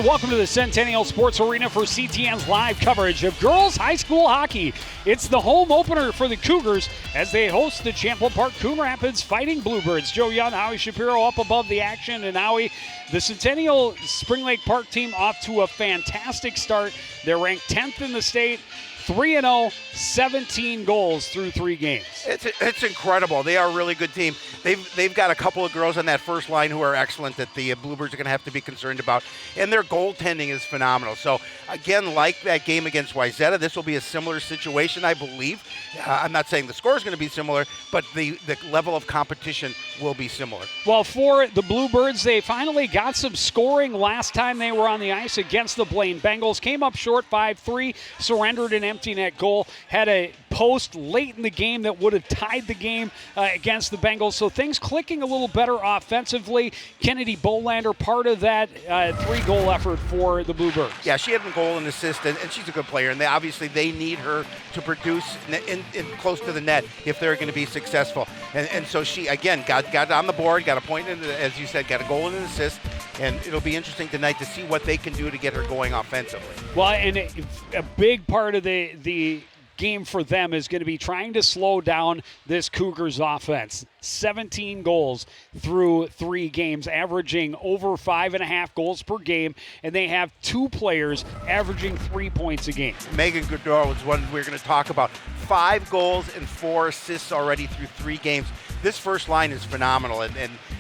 and welcome to the Centennial Sports Arena for CTN's live coverage of girls high school hockey. It's the home opener for the Cougars as they host the Champlin Park Coon Rapids Fighting Bluebirds. Joe Young, Howie Shapiro up above the action, and Howie, the Centennial Spring Lake Park team off to a fantastic start. They're ranked 10th in the state. 3-0, 17 goals through 3 games. It's incredible. They are a really good team. They've got a couple of girls on that first line who are excellent that the Bluebirds are going to have to be concerned about, and their goaltending is phenomenal. So, again, like that game against Wayzata, this will be a similar situation, I believe. I'm not saying the score is going to be similar, but the level of competition will be similar. Well, for the Bluebirds, they finally got some scoring last time they were on the ice against the Blaine Bengals. Came up short 5-3, surrendered an empty net goal, had a post late in the game that would have tied the game against the Bengals. So things clicking a little better offensively. Kennedy Bolander, part of that 3-goal effort for the Bluebirds. Yeah, she had a goal and assist, and she's a good player. And they need her to produce in close to the net if they're going to be successful. And so she, again, got on the board, got a point, as you said, got a goal and an assist. And it'll be interesting tonight to see what they can do to get her going offensively. Well, and a big part of the game for them is going to be trying to slow down this Cougars offense. 17 goals through 3 games, averaging over 5.5 goals per game, and they have 2 players averaging 3 points a game. Megan Goodrow was one we're going to talk about. 5 goals and 4 assists already through 3 games. This first line is phenomenal, and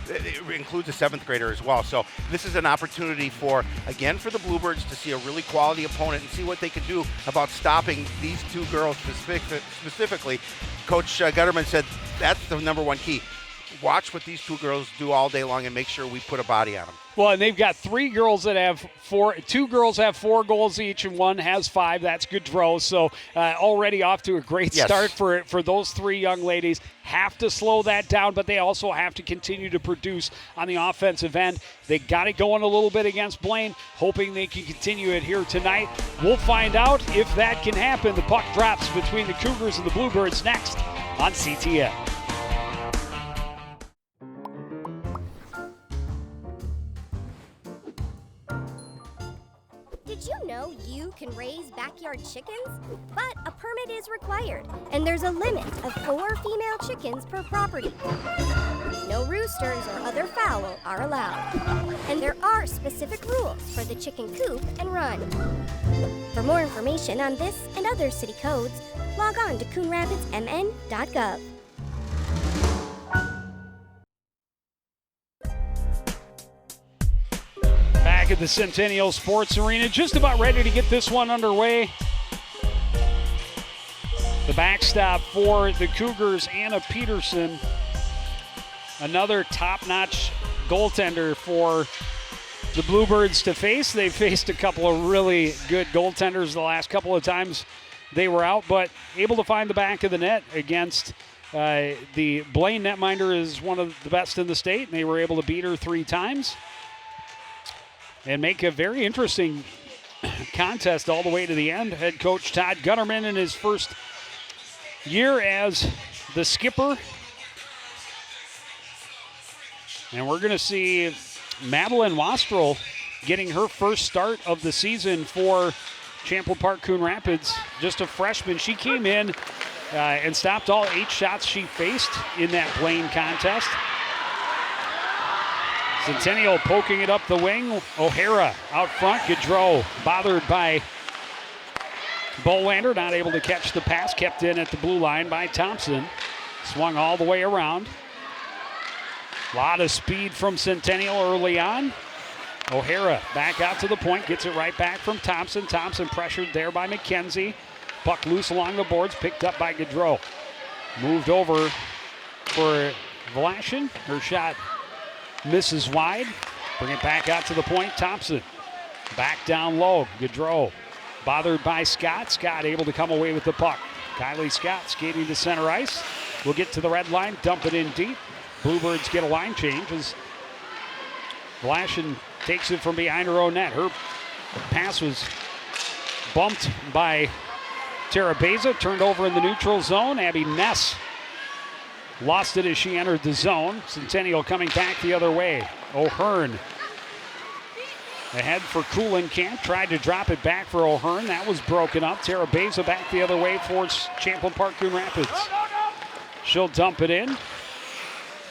it includes a 7th grader as well. So this is an opportunity for the Bluebirds to see a really quality opponent and see what they can do about stopping these 2 girls specifically. Coach Gutterman said that's the number one key. Watch what these 2 girls do all day long and make sure we put a body on them. Well, and they've got 3 girls that have 4. 2 girls have 4 goals each, and 1 has 5. That's Goodrow. So already off to a great start for those 3 young ladies. Have to slow that down, but they also have to continue to produce on the offensive end. They got it going a little bit against Blaine, hoping they can continue it here tonight. We'll find out if that can happen. The puck drops between the Cougars and the Bluebirds next on CTN. Did you know you can raise backyard chickens? But a permit is required, and there's a limit of 4 female chickens per property. No roosters or other fowl are allowed. And there are specific rules for the chicken coop and run. For more information on this and other city codes, log on to coonrapidsmn.gov. Back at the Centennial Sports Arena, just about ready to get this one underway. The backstop for the Cougars, Anna Peterson, another top-notch goaltender for the Bluebirds to face. They faced a couple of really good goaltenders the last couple of times they were out, but able to find the back of the net against the Blaine netminder is one of the best in the state, and they were able to beat her 3 times. And make a very interesting contest all the way to the end. Head coach Todd Gutterman in his first year as the skipper. And we're going to see Madeline Wastrel getting her first start of the season for Champlin Park Coon Rapids. Just a freshman. She came in and stopped all 8 shots she faced in that Blaine contest. Centennial poking it up the wing. O'Hara out front. Goodrow bothered by Bolander, not able to catch the pass. Kept in at the blue line by Thompson. Swung all the way around. A lot of speed from Centennial early on. O'Hara back out to the point. Gets it right back from Thompson. Thompson pressured there by McKenzie. Puck loose along the boards. Picked up by Goodrow. Moved over for Vlashin. Her shot misses wide. Bring it back out to the point. Thompson back down low. Goodrow bothered by Scott. Scott able to come away with the puck. Kylie Scott skating to center ice. We'll get to the red line. Dump it in deep. Bluebirds get a line change as Vlashin takes it from behind her own net. Her pass was bumped by Tara Beza. Turned over in the neutral zone. Abby Ness lost it as she entered the zone. Centennial coming back the other way. O'Hearn Ahead for Camp, tried to drop it back for O'Hearn. That was broken up. Tara Beza back the other way for Champlin Park Coon Rapids. She'll dump it in.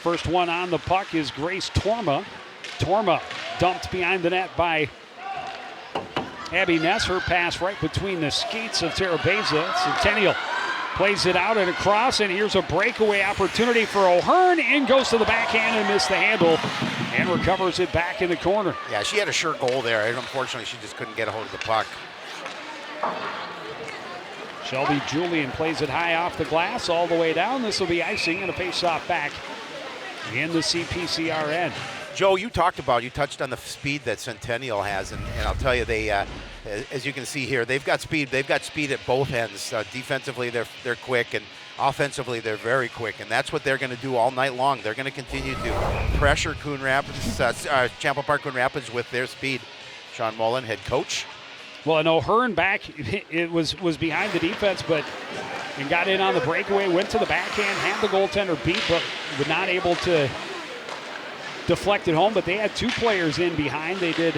First one on the puck is Grace Torma. Torma dumped behind the net by Abby Ness. Her pass right between the skates of Tara Beza. Centennial plays it out and across, and here's a breakaway opportunity for O'Hearn. In goes to the backhand and missed the handle, and recovers it back in the corner. Yeah, she had a sure goal there, and unfortunately she just couldn't get a hold of the puck. Shelby Julian plays it high off the glass all the way down. This will be icing and a face-off back in the CPCRN. Joe, you touched on the speed that Centennial has, and I'll tell you, they, as you can see here, they've got speed. They've got speed at both ends. Defensively, they're quick, and offensively, they're very quick, and that's what they're going to do all night long. They're going to continue to pressure Coon Rapids, Champlin Park Coon Rapids with their speed. Sean Mullen, head coach. Well, and O'Hearn back, it was behind the defense, but and got in on the breakaway, went to the backhand, had the goaltender beat, but was not able to deflect it home. But they had 2 players in behind. They did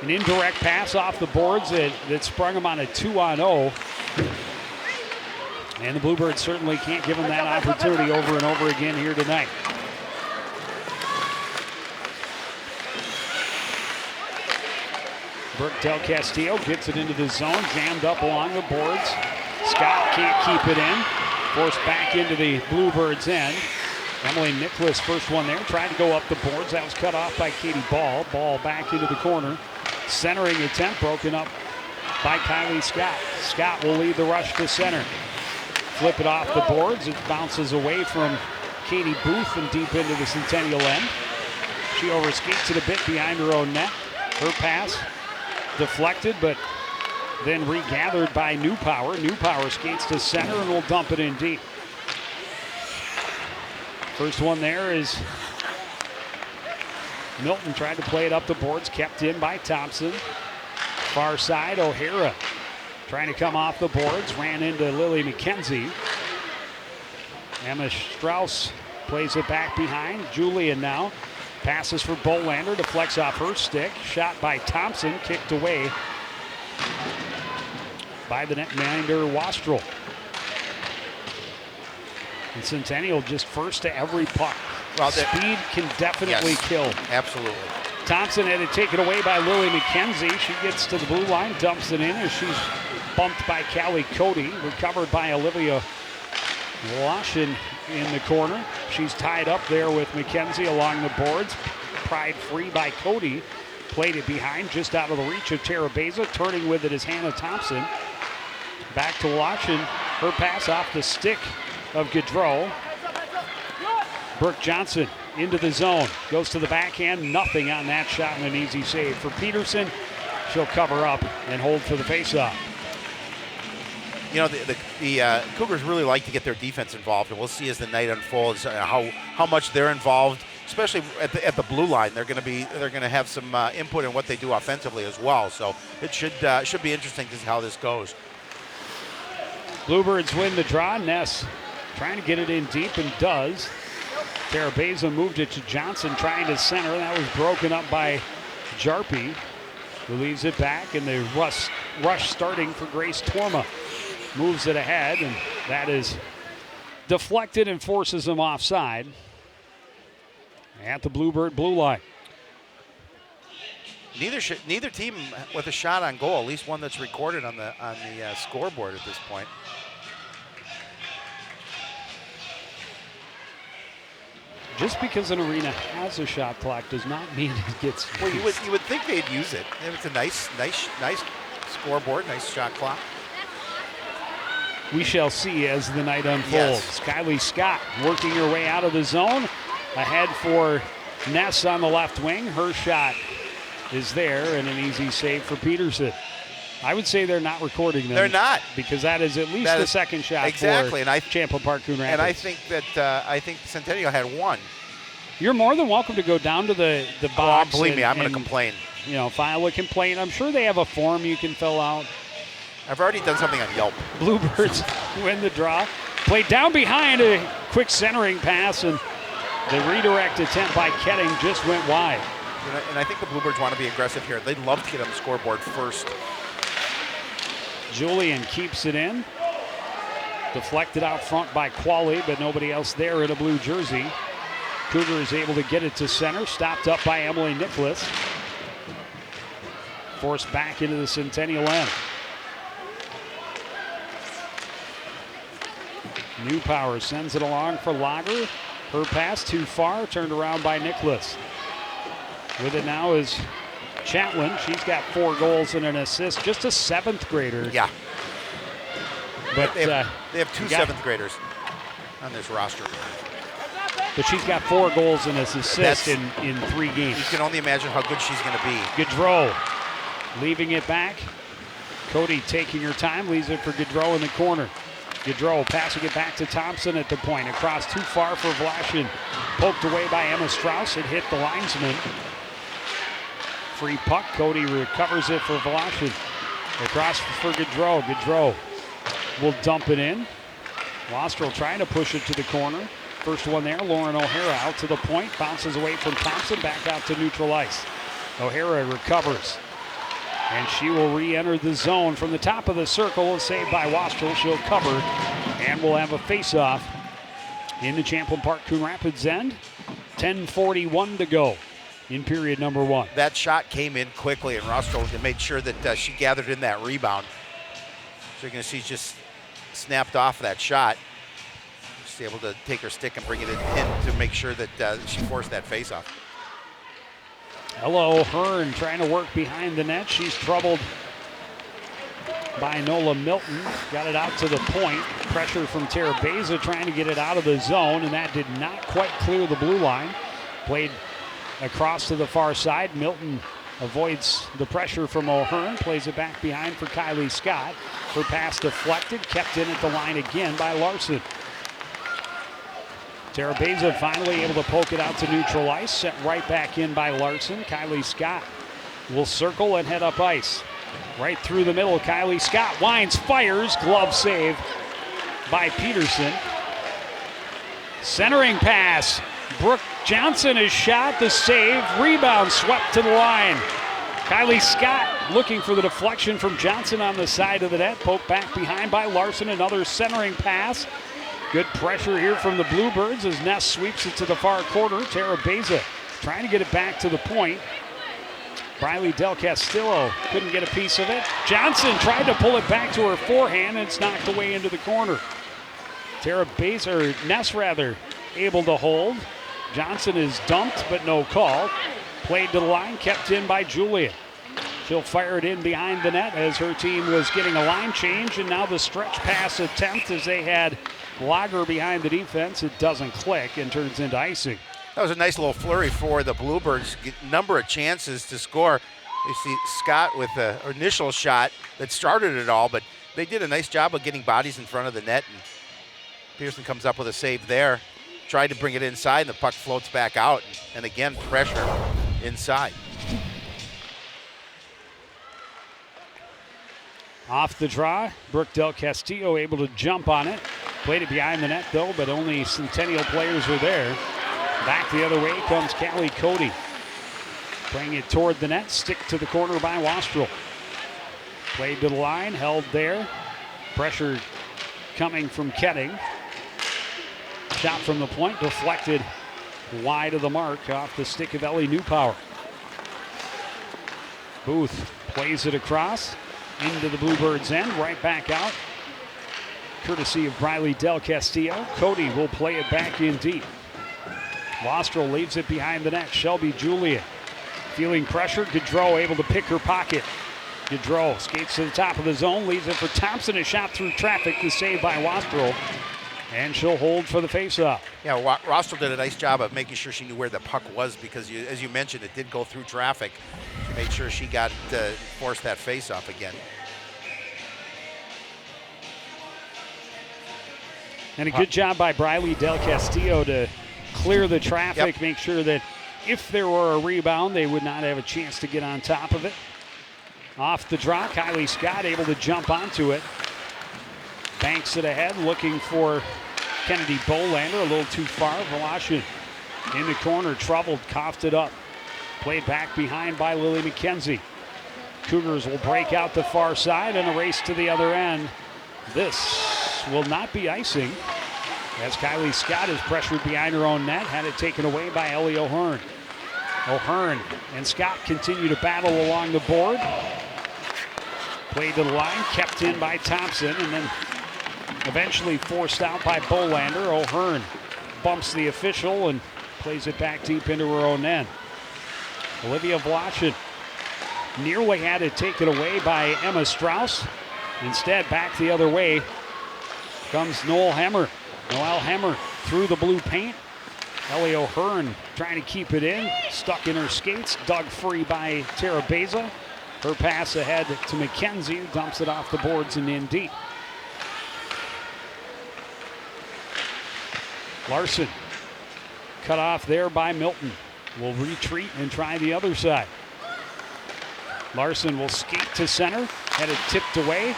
an indirect pass off the boards that sprung them on a 2-on-0. And the Bluebirds certainly can't give them that opportunity over and over again here tonight. Brooke Del Castillo gets it into the zone, jammed up along the boards. Scott can't keep it in. Forced back into the Bluebirds' end. Emily Nicholas, first one there, tried to go up the boards. That was cut off by Katie Ball. Ball back into the corner. Centering attempt broken up by Kylie Scott. Scott will lead the rush to center. Flip it off the boards. It bounces away from Katie Booth and deep into the Centennial end. She overskates it a bit behind her own net. Her pass deflected, but then regathered by Newpower. Newpower skates to center and will dump it in deep. First one there is Milton, tried to play it up the boards, kept in by Thompson. Far side, O'Hara trying to come off the boards, ran into Lily McKenzie. Emma Strauss plays it back behind. Julian now passes for Bolander, deflects off her stick. Shot by Thompson, kicked away by the netminder Wastrel. And Centennial just first to every puck. Well, speed can definitely kill. Absolutely. Thompson had it taken away by Lily McKenzie. She gets to the blue line, dumps it in as she's bumped by Callie Cody. Recovered by Olivia Washin in the corner. She's tied up there with McKenzie along the boards. Pried free by Cody. Played it behind, just out of the reach of Tara Beza. Turning with it is Hannah Thompson. Back to Washin. Her pass off the stick of Gaudreau. Brooke Johnson into the zone. Goes to the backhand. Nothing on that shot and an easy save for Peterson. She'll cover up and hold for the faceoff. You know, the Cougars really like to get their defense involved, and we'll see as the night unfolds how much they're involved, especially at the blue line. They're going to have some input in what they do offensively as well. So it should be interesting to see how this goes. Bluebirds win the draw. Ness trying to get it in deep and does. Tara Beza moved it to Johnson, trying to center. That was broken up by Jarpie, who leaves it back, and the rush starting for Grace Torma. Moves it ahead, and that is deflected and forces them offside at the Bluebird blue line. Neither team with a shot on goal, at least one that's recorded on the scoreboard at this point. Just because an arena has a shot clock does not mean it gets used. Well, you would think they'd use it. It's a nice scoreboard, nice shot clock. We shall see as the night unfolds. Yes. Kylie Scott working her way out of the zone. Ahead for Ness on the left wing. Her shot is there, and an easy save for Peterson. I would say they're not recording them. They're not. Because that is at least the second shot exactly. for Champlin Park Coon Rapids. And I think that Centennial had one. You're more than welcome to go down to the box. Believe me, I'm going to complain. File a complaint. I'm sure they have a form you can fill out. I've already done something on Yelp. Bluebirds win the draw. Played down behind, a quick centering pass, and the redirect attempt by Ketting just went wide. And I think the Bluebirds want to be aggressive here. They'd love to get on the scoreboard first. Julian keeps it in. Deflected out front by Qualley, but nobody else there in a blue jersey. Cougar is able to get it to center. Stopped up by Emily Nicholas. Forced back into the Centennial end. Newpower sends it along for Lager. Her pass too far, turned around by Nicholas. With it now is Champlin. She's got 4 goals and an assist. Just a 7th grader. Yeah. But they have 2 7th graders on this roster. But she's got 4 goals and an assist in 3 games. You can only imagine how good she's going to be. Gaudreau leaving it back. Cody taking her time, leaves it for Gaudreau in the corner. Gaudreau passing it back to Thompson at the point. Across too far for Vlashin. Poked away by Emma Strauss. It hit the linesman. Free puck. Cody recovers it for Vlashin. Across for Gaudreau. Gaudreau will dump it in. Lostrel trying to push it to the corner. First one there, Lauren O'Hara out to the point. Bounces away from Thompson. Back out to neutral ice. O'Hara recovers. And she will re-enter the zone from the top of the circle. Saved by Wastrel. She'll cover. And we'll have a face-off in the Champlin Park Coon Rapids end. 10:41 to go in period number 1. That shot came in quickly, and Wastrel made sure that she gathered in that rebound. So you're going to see just snapped off that shot. Just able to take her stick and bring it in to make sure that she forced that face-off. Hello, Hearn trying to work behind the net. She's troubled by Nola Milton. Got it out to the point. Pressure from Tara Beza trying to get it out of the zone, and that did not quite clear the blue line. Played across to the far side. Milton avoids the pressure from O'Hearn. Plays it back behind for Kylie Scott. Her pass deflected, kept in at the line again by Larson. Tara Beza finally able to poke it out to neutral ice. Sent right back in by Larson. Kylie Scott will circle and head up ice. Right through the middle, Kylie Scott winds, fires, glove save by Peterson. Centering pass. Brooke Johnson is shot, the save, rebound swept to the line. Kylie Scott looking for the deflection from Johnson on the side of the net. Poked back behind by Larson, another centering pass. Good pressure here from the Bluebirds as Ness sweeps it to the far corner. Tara Beza trying to get it back to the point. Briley Del Castillo couldn't get a piece of it. Johnson tried to pull it back to her forehand, and it's knocked away into the corner. Tara Beza, or Ness rather, able to hold. Johnson is dumped, but no call. Played to the line, kept in by Julia. She'll fire it in behind the net as her team was getting a line change, and now the stretch pass attempt as they had Lager behind the defense. It doesn't click and turns into icing. That was a nice little flurry for the Bluebirds. Number of chances to score. You see Scott with the initial shot that started it all, but they did a nice job of getting bodies in front of the net. And Pearson comes up with a save there. Tried to bring it inside, and the puck floats back out. And again, pressure inside. Off the draw, Brooke Del Castillo able to jump on it. Played it behind the net though, but only Centennial players were there. Back the other way comes Callie Cody. Playing it toward the net, stick to the corner by Wastrel. Played to the line, held there. Pressure coming from Ketting. Shot from the point, deflected wide of the mark off the stick of Ellie Newpower. Booth plays it across into the Bluebirds' end, right back out. Courtesy of Briley Del Castillo. Cody will play it back in deep. Wastrel leaves it behind the net. Shelby Julia feeling pressure. Gaudreau able to pick her pocket. Gaudreau skates to the top of the zone, leaves it for Thompson. A shot through traffic, the save by Wastrel. And she'll hold for the faceoff. Yeah, Wastrel did a nice job of making sure she knew where the puck was because, as you mentioned, it did go through traffic. She made sure she got forced that faceoff again. And a good job by Briley Del Castillo to clear the traffic, make sure that if there were a rebound, they would not have a chance to get on top of it. Off the draw, Kylie Scott able to jump onto it. Banks it ahead, looking for Kennedy Bolander, a little too far. Velashin in the corner, troubled, coughed it up. Played back behind by Lily McKenzie. Cougars will break out the far side and a race to the other end. This will not be icing, as Kylie Scott is pressured behind her own net, had it taken away by Ellie O'Hearn. O'Hearn and Scott continue to battle along the board. Played to the line, kept in by Thompson, and then eventually forced out by Bolander. O'Hearn bumps the official and plays it back deep into her own end. Olivia Vlachin nearly had it taken away by Emma Strauss. Instead, back the other way comes Noelle Hemmer through the blue paint. Ellie O'Hearn trying to keep it in, stuck in her skates, dug free by Tara Beza. Her pass ahead to McKenzie, who dumps it off the boards and in deep. Larson cut off there by Milton. Will retreat and try the other side. Larson will skate to center, had it tipped away.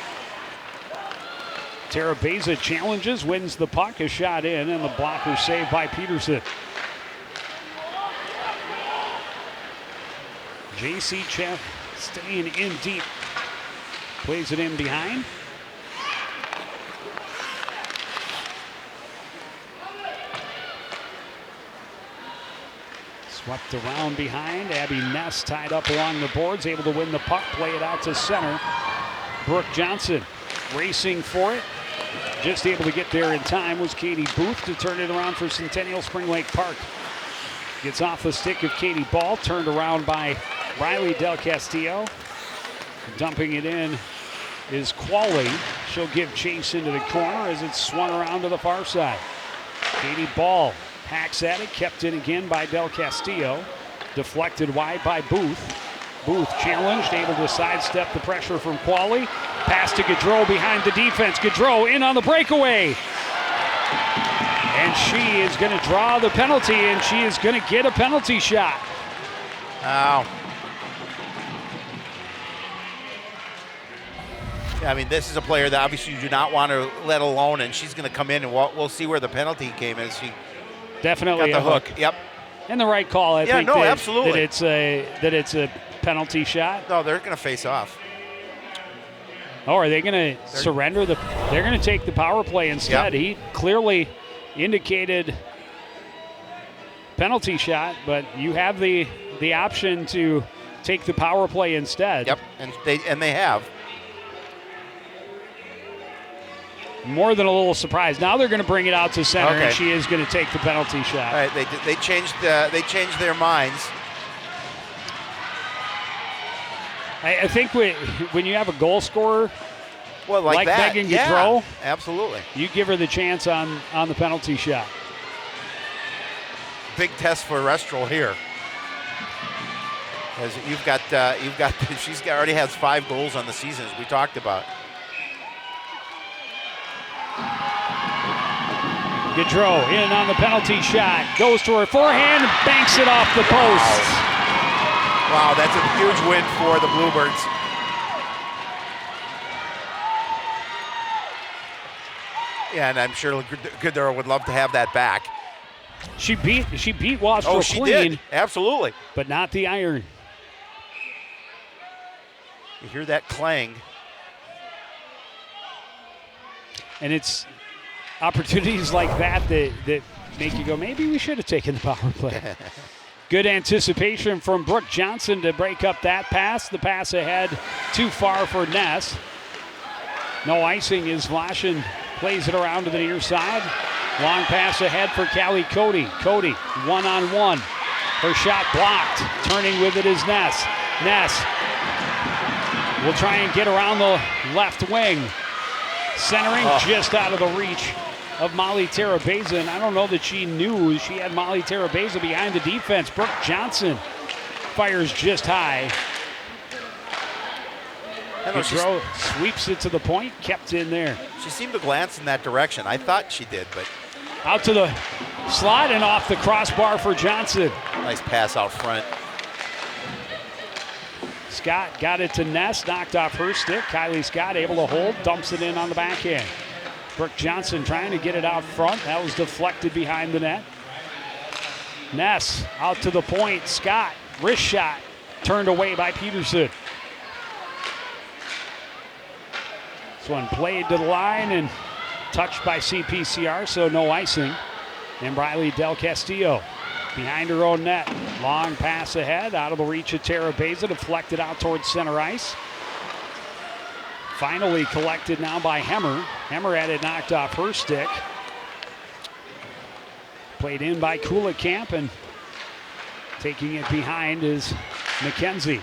Tara Beza challenges, wins the puck, a shot in, and the blocker saved by Peterson. J.C. Chef staying in deep. Plays it in behind. Swept around behind. Abby Ness tied up along the boards, able to win the puck, play it out to center. Brooke Johnson racing for it. Just able to get there in time was Katie Booth to turn it around for Centennial Spring Lake Park. Gets off the stick of Katie Ball, turned around by Riley Del Castillo. Dumping it in is Qualley. She'll give chase into the corner as it's swung around to the far side. Katie Ball hacks at it, kept in again by Del Castillo. Deflected wide by Booth. Booth challenged, able to sidestep the pressure from Qualley. Pass to Gaudreau behind the defense. Gaudreau in on the breakaway. And she is going to draw the penalty, and she is going to get a penalty shot. Ow. I mean, this is a player that obviously you do not want to let alone, and she's going to come in, and we'll see where the penalty came as she definitely got the hook. Yep. And the right call, I think. No, absolutely. That it's a penalty shot. No, they're going to face off. Oh, are they going to surrender the? They're going to take the power play instead. Yep. He clearly indicated penalty shot, but you have the option to take the power play instead. Yep, and they have. More than a little surprised. Now they're going to bring it out to center, and she is going to take the penalty shot. All right, they changed their minds. I think when you have a goal scorer, well, like that, Megan Gaudreau, absolutely, you give her the chance on the penalty shot. Big test for Restrel here, as you've got she's already has 5 goals on the season, as we talked about. Gaudreau in on the penalty shot, goes to her forehand, banks it off the post. Wow, that's a huge win for the Bluebirds. Yeah, and I'm sure Gaudreau would love to have that back. She beat Wastrel clean. She did, absolutely. But not the iron. You hear that clang. And it's opportunities like that make you go, maybe we should have taken the power play. Good anticipation from Brooke Johnson to break up that pass. The pass ahead, too far for Ness. No icing as Vlachin plays it around to the near side. Long pass ahead for Callie Cody. Cody, one-on-one. Her shot blocked. Turning with it is Ness. Ness will try and get around the left wing. Centering just out of the reach of Molly Terabeza, and I don't know that she knew she had Molly Terabeza behind the defense. Brooke Johnson fires just high. Gaudreau sweeps it to the point, kept in there. She seemed to glance in that direction. I thought she did, but out to the slot and off the crossbar for Johnson. Nice pass out front. Scott got it to Ness, knocked off her stick. Kylie Scott able to hold, dumps it in on the backhand. Brooke Johnson trying to get it out front. That was deflected behind the net. Ness out to the point. Scott Wrist shot turned away by Peterson. This one played to the line and touched by CPCR, so no icing. And Briley Del Castillo behind her own net. Long pass ahead, out of the reach of Tara Beza, deflected out towards center ice. Finally collected now by Hemmer. Hemmer had it knocked off her stick. Played in by Kulikamp, and taking it behind is McKenzie.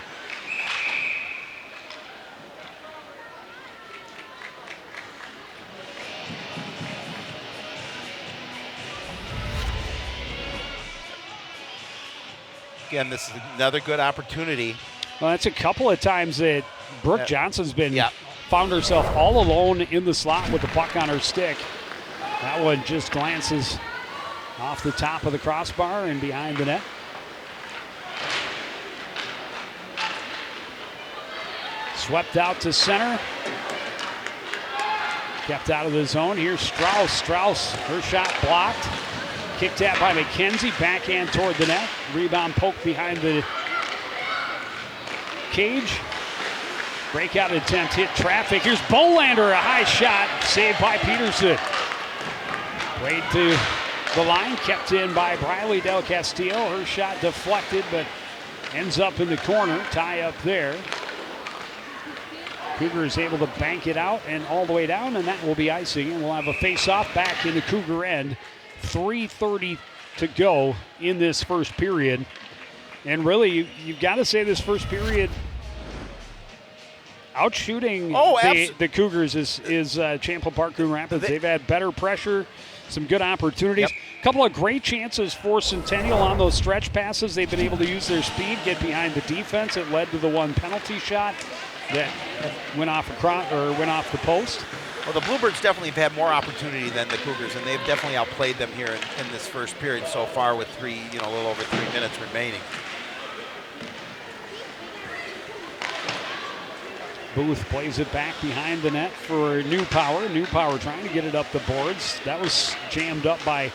Again, this is another good opportunity. Well, that's a couple of times that Brooke Johnson's been Yeah. found herself all alone in the slot with the puck on her stick. That one just glances off the top of the crossbar and behind the net. Swept out to center. Kept out of the zone. Here's Strauss. Strauss, her shot blocked. Kicked at by McKenzie. Backhand toward the net. Rebound poked behind the cage. Breakout attempt hit traffic. Here's Bolander, a high shot. Saved by Peterson. Played to the line. Kept in by Briley Del Castillo. Her shot deflected, but ends up in the corner. Tie up there. Cougar is able to bank it out and all the way down, and that will be icing. And we'll have a face-off back in the Cougar end. 3:30 to go in this first period. And really, you've got to say this first period, outshooting the Cougars is Champlin Park Coon Rapids. They've had better pressure, some good opportunities. A couple of great chances for Centennial on those stretch passes. They've been able to use their speed, get behind the defense. It led to the one penalty shot that went off the post. Well, the Bluebirds definitely have had more opportunity than the Cougars, and they've definitely outplayed them here in this first period so far with a little over 3 minutes remaining. Booth plays it back behind the net for New Power. New Power trying to get it up the boards. That was jammed up by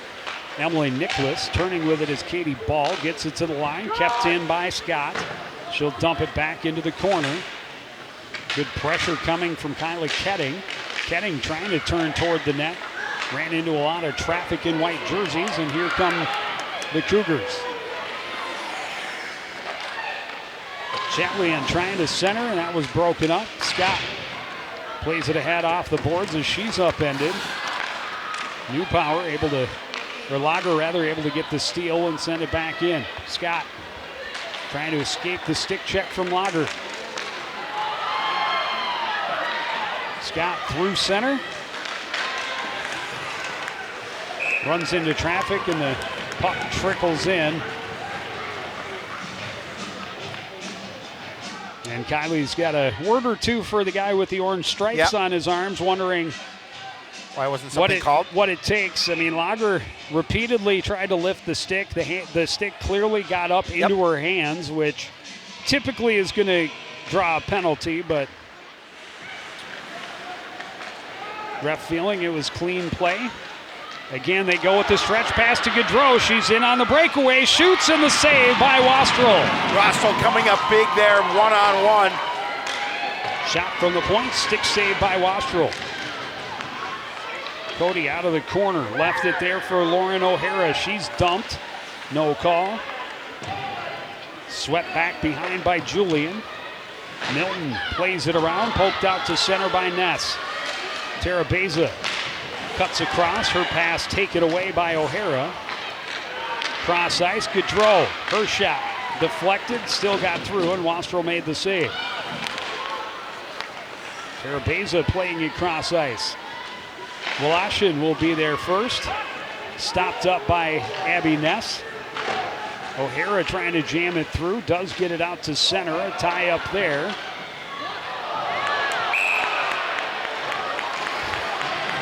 Emily Nicholas. Turning with it is Katie Ball. Gets it to the line. Kept in by Scott. She'll dump it back into the corner. Good pressure coming from Kylie Ketting. Ketting trying to turn toward the net. Ran into a lot of traffic in white jerseys, and here come the Cougars. Champlin trying to center, and that was broken up. Scott plays it ahead off the boards as she's upended. New Power Lager able to get the steal and send it back in. Scott trying to escape the stick check from Lager. Scott through center. Runs into traffic, and the puck trickles in. And Kylie's got a word or two for the guy with the orange stripes on his arms, wondering why wasn't something called? What it takes. I mean, Lager repeatedly tried to lift the stick. The stick clearly got up into her hands, which typically is going to draw a penalty, but ref feeling it was clean play. Again, they go with the stretch pass to Gaudreau. She's in on the breakaway, shoots, and the save by Wastrel. Wastrel coming up big there, one-on-one. Shot from the point, stick save by Wastrel. Cody out of the corner, left it there for Lauren O'Hara. She's dumped, no call. Swept back behind by Julian. Milton plays it around, poked out to center by Ness. Tara Beza cuts across, her pass taken away by O'Hara. Cross ice, Gaudreau, her shot deflected, still got through, and Wastrel made the save. Tara Beza playing it cross ice. Wlashin will be there first. Stopped up by Abby Ness. O'Hara trying to jam it through, does get it out to center, a tie up there.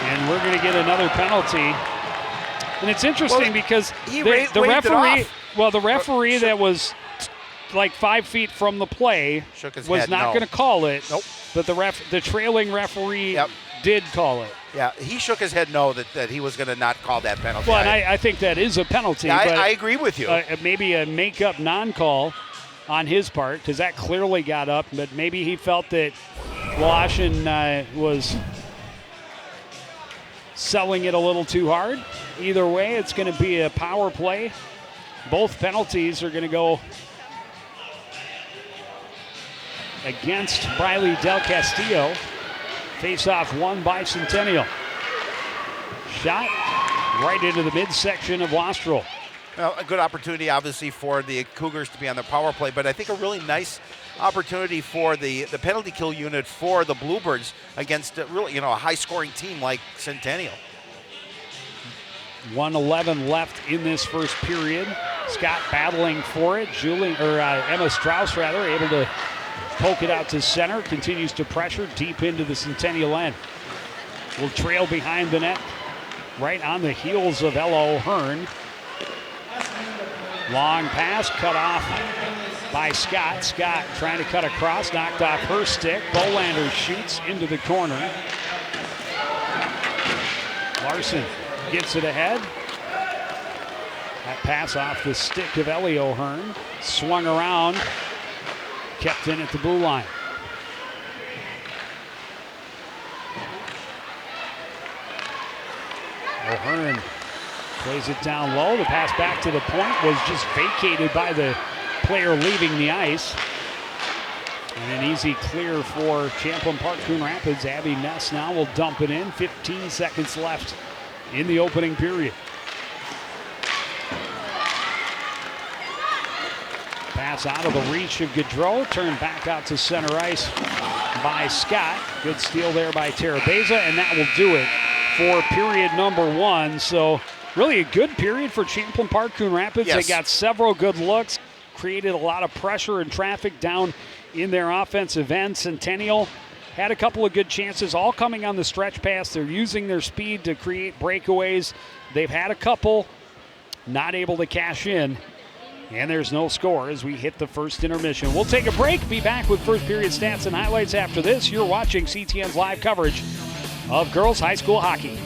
And we're going to get another penalty. And it's interesting because the referee that was like 5 feet from the play was not going to call it. Nope. But the trailing referee did call it. Yeah, he shook his head no that he was going to not call that penalty. Well, and I think that is a penalty. Yeah, but I agree with you. Maybe a make-up non-call. on his part, because that clearly got up, but maybe he felt that Washington was selling it a little too hard. Either way, it's going to be a power play. Both penalties are going to go against Briley Del Castillo. Face-off won by Centennial. Shot right into the midsection of Wastrel. Well, a good opportunity, obviously, for the Cougars to be on the power play, but I think a really nice opportunity for the penalty kill unit for the Bluebirds against really, a high-scoring team like Centennial. 1:11 left in this first period. Scott battling for it. Emma Strauss, able to poke it out to center. Continues to pressure deep into the Centennial end. Will trail behind the net, right on the heels of Ella O'Hearn. Long pass cut off by Scott. Scott trying to cut across, knocked off her stick. Bolander shoots into the corner. Larson gets it ahead. That pass off the stick of Ellie O'Hearn. Swung around, kept in at the blue line. O'Hearn plays it down low. The pass back to the point was just vacated by the player leaving the ice. And an easy clear for Champlin Park Coon Rapids. Abby Ness now will dump it in. 15 seconds left in the opening period. Pass out of the reach of Gaudreau. Turned back out to center ice by Scott. Good steal there by Terabeza, and that will do it for period number one. So really a good period for Champlin Park Coon Rapids. Yes. They got several good looks, created a lot of pressure and traffic down in their offensive end. Centennial had a couple of good chances, all coming on the stretch pass. They're using their speed to create breakaways. They've had a couple, not able to cash in. And there's no score as we hit the first intermission. We'll take a break, be back with first period stats and highlights after this. You're watching CTN's live coverage of girls high school hockey.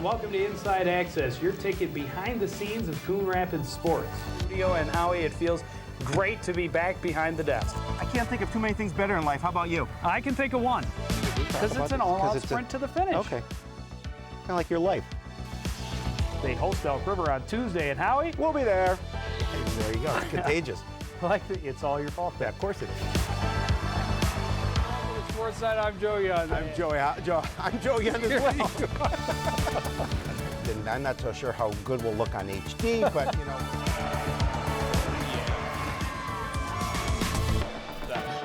Welcome to Inside Access, your ticket behind the scenes of Coon Rapids sports. Studio and Howie, it feels great to be back behind the desk. I can't think of too many things better in life. How about you? I can think of one, because it's an all-out sprint to the finish. Okay. Kind of like your life. They host Elk River on Tuesday, and Howie? We'll be there. There you go. It's contagious. It's all your fault. Yeah, of course it is. Sportside, I'm Joe Young. I'm Joe Young as well. And I'm not so sure how good we'll look on HD, but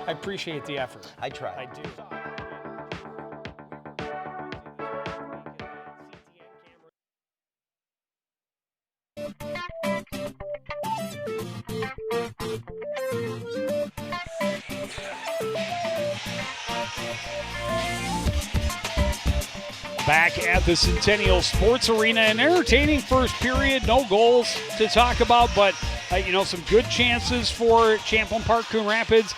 I appreciate the effort. I try. I do. Back at the Centennial Sports Arena, an entertaining first period. No goals to talk about, but some good chances for Champlin Park Coon Rapids.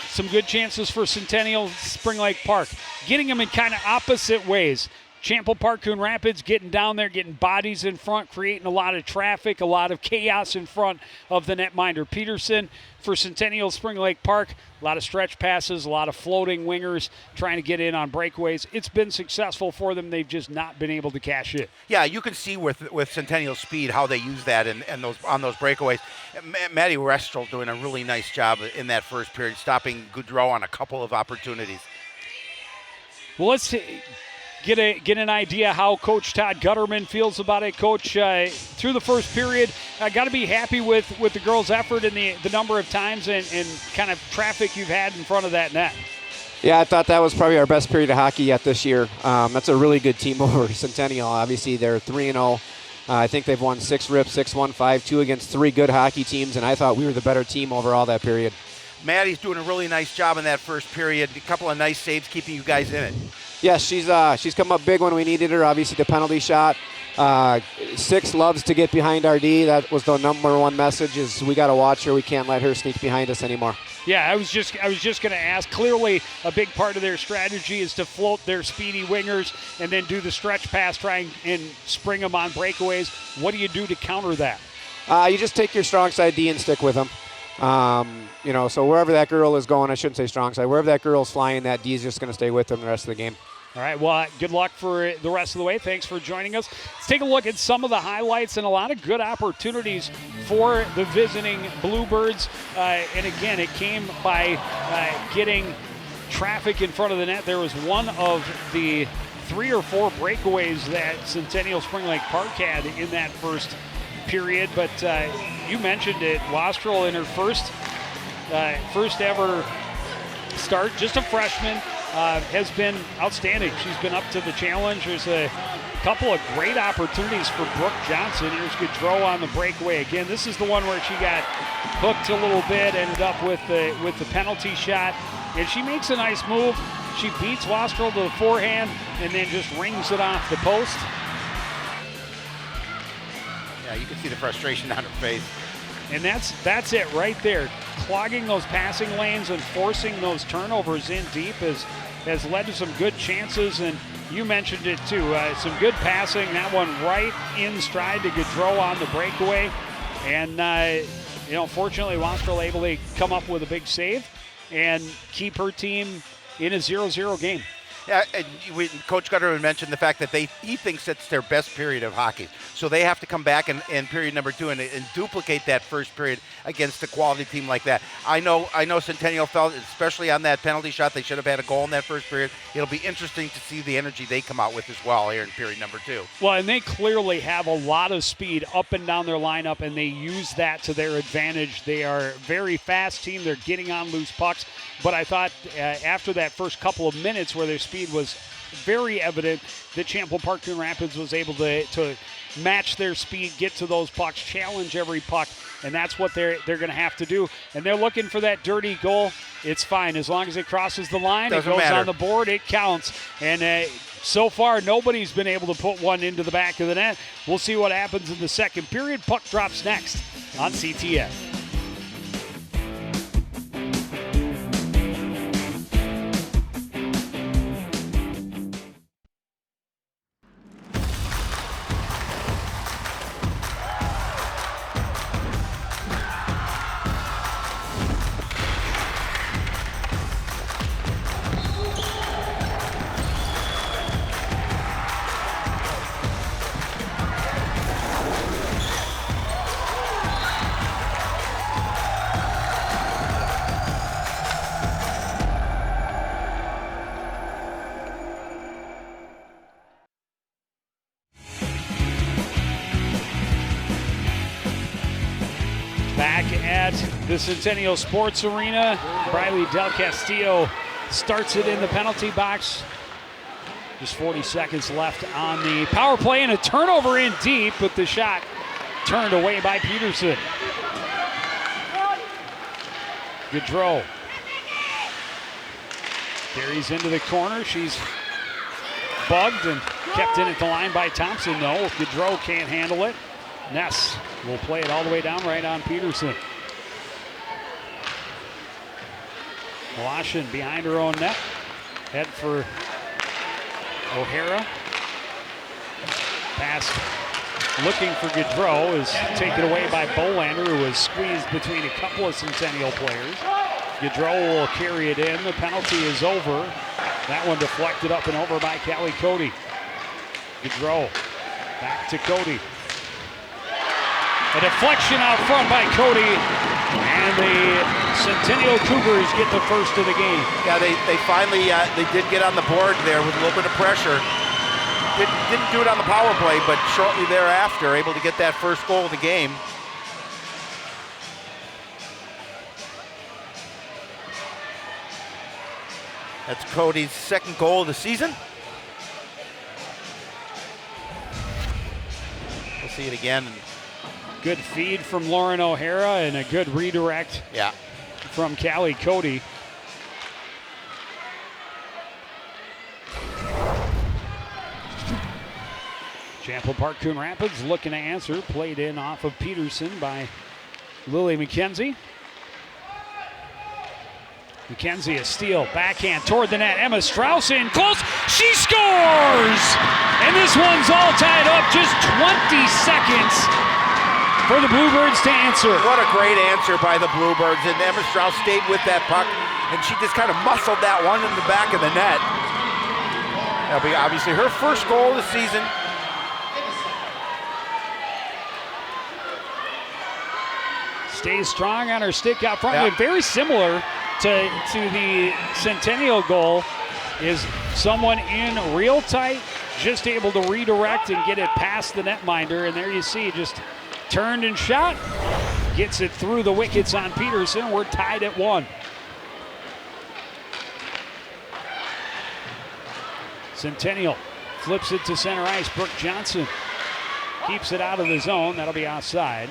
Some good chances for Centennial Spring Lake Park. Getting them in kind of opposite ways. Champlin Park Coon Rapids getting down there, getting bodies in front, creating a lot of traffic, a lot of chaos in front of the netminder Peterson. For Centennial Spring Lake Park, a lot of stretch passes, a lot of floating wingers trying to get in on breakaways. It's been successful for them. They've just not been able to cash it. Yeah, you can see with Centennial speed how they use that and on those breakaways. Maddie Restrel doing a really nice job in that first period, stopping Gaudreau on a couple of opportunities. Well, let's get an idea how Coach Todd Gutterman feels about it. Coach, through the first period, I got to be happy with the girls' effort and the number of times and kind of traffic you've had in front of that net. Yeah, I thought that was probably our best period of hockey yet this year. That's a really good team over Centennial. Obviously, they're 3-0. I think they've won 6 rips, 6-1, 5-2 against 3 good hockey teams, and I thought we were the better team overall that period. Maddie's doing a really nice job in that first period. A couple of nice saves keeping you guys in it. Yes, she's come up big when we needed her. Obviously, the penalty shot. 6 loves to get behind our D. That was the number one message: is we got to watch her. We can't let her sneak behind us anymore. Yeah, I was just going to ask. Clearly, a big part of their strategy is to float their speedy wingers and then do the stretch pass, try and spring them on breakaways. What do you do to counter that? You just take your strong side D and stick with them. So wherever that girl is going, I shouldn't say strong side, wherever that girl's flying, that D is just going to stay with them the rest of the game. All right, well, good luck for the rest of the way. Thanks for joining us. Let's take a look at some of the highlights and a lot of good opportunities for the visiting Bluebirds. And again, it came by getting traffic in front of the net. There was one of the 3 or 4 breakaways that Centennial Spring Lake Park had in that first period. But you mentioned it, Wastrel in her first ever start, just a freshman. Has been outstanding. She's been up to the challenge. There's a couple of great opportunities for Brooke Johnson. Here's Gaudreau on the breakaway. Again, this is the one where she got hooked a little bit, ended up with the penalty shot, and she makes a nice move. She beats Wastrel to the forehand and then just rings it off the post. Yeah, you can see the frustration on her face. And that's it right there. Clogging those passing lanes and forcing those turnovers in deep has led to some good chances. And you mentioned it too. Some good passing. That one right in stride to Gaudreau on the breakaway. And, fortunately, Wastrel able to come up with a big save and keep her team in a 0-0 game. Yeah, and Coach Gutterman mentioned the fact that he thinks it's their best period of hockey. So they have to come back in period number 2 and duplicate that first period against a quality team like that. I know Centennial felt, especially on that penalty shot, they should have had a goal in that first period. It'll be interesting to see the energy they come out with as well here in period number 2. Well, and they clearly have a lot of speed up and down their lineup, and they use that to their advantage. They are a very fast team. They're getting on loose pucks. But I thought after that first couple of minutes where their speed was very evident, that Champlin Park Coon Rapids was able to match their speed, get to those pucks, challenge every puck, and that's what they're going to have to do. And they're looking for that dirty goal. It's fine. As long as it crosses the line, it goes on the board, it counts. And so far, nobody's been able to put one into the back of the net. We'll see what happens in the second period. Puck drops next on CTN. Back at the Centennial Sports Arena, Briley Del Castillo starts it in the penalty box. Just 40 seconds left on the power play, and a turnover in deep, but the shot turned away by Peterson. Gaudreau carries into the corner. She's bugged and kept in at the line by Thompson. No, Gaudreau can't handle it. Ness will play it all the way down right on Peterson. Washington behind her own net. Head for O'Hara. Pass looking for Gaudreau is taken away by Bolander, who was squeezed between a couple of Centennial players. Gaudreau will carry it in. The penalty is over. That one deflected up and over by Callie Cody. Gaudreau back to Cody. A deflection out front by Cody, and the Centennial Cougars get the first of the game. Yeah, they finally they did get on the board there with a little bit of pressure. Didn't do it on the power play, but shortly thereafter, able to get that first goal of the game. That's Cody's second goal of the season. We'll see it again. Good feed from Lauren O'Hara and a good redirect from Callie Cody. Champlin Park Coon Rapids looking to answer. Played in off of Peterson by Lily McKenzie. McKenzie a steal, backhand toward the net. Emma Strauss in close. She scores! And this one's all tied up. Just 20 seconds for the Bluebirds to answer. What a great answer by the Bluebirds. And Emma Strauss stayed with that puck, and she just kind of muscled that one in the back of the net. That'll be obviously her first goal of the season. Stays strong on her stick out front. Yeah. And very similar to the Centennial goal is someone in real tight, just able to redirect and get it past the netminder. And there you see, just turned and shot. Gets it through the wickets on Peterson. We're tied at 1. Centennial flips it to center ice. Brooke Johnson keeps it out of the zone. That'll be outside.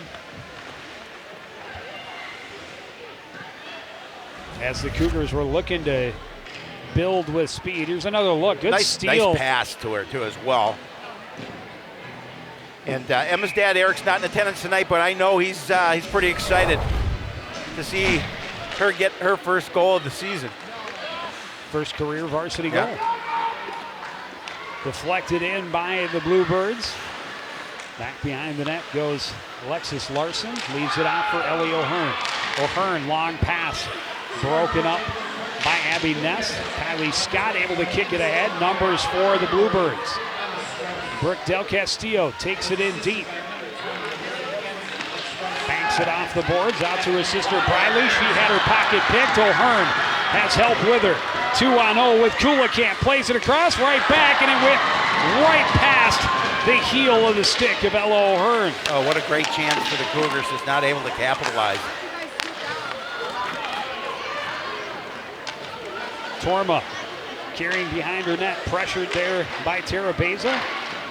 As the Cougars were looking to build with speed. Here's another look. Good steal. Nice pass to her, too, as well. And Emma's dad, Eric's not in attendance tonight, but I know he's pretty excited to see her get her first goal of the season. First career varsity goal. Deflected in by the Bluebirds. Back behind the net goes Alexis Larson. Leaves it out for Ellie O'Hearn. O'Hearn, long pass. Broken up by Abby Ness. Kylie Scott able to kick it ahead. Numbers for the Bluebirds. Brooke Del Castillo takes it in deep. Banks it off the boards out to her sister Briley. She had her pocket picked. O'Hearn has help with her. 2-on-0 with Kulikamp. Plays it across, right back, and it went right past the heel of the stick of Ella O'Hearn. Oh, what a great chance for the Cougars. Is not able to capitalize. Torma carrying behind her net, pressured there by Tara Beza.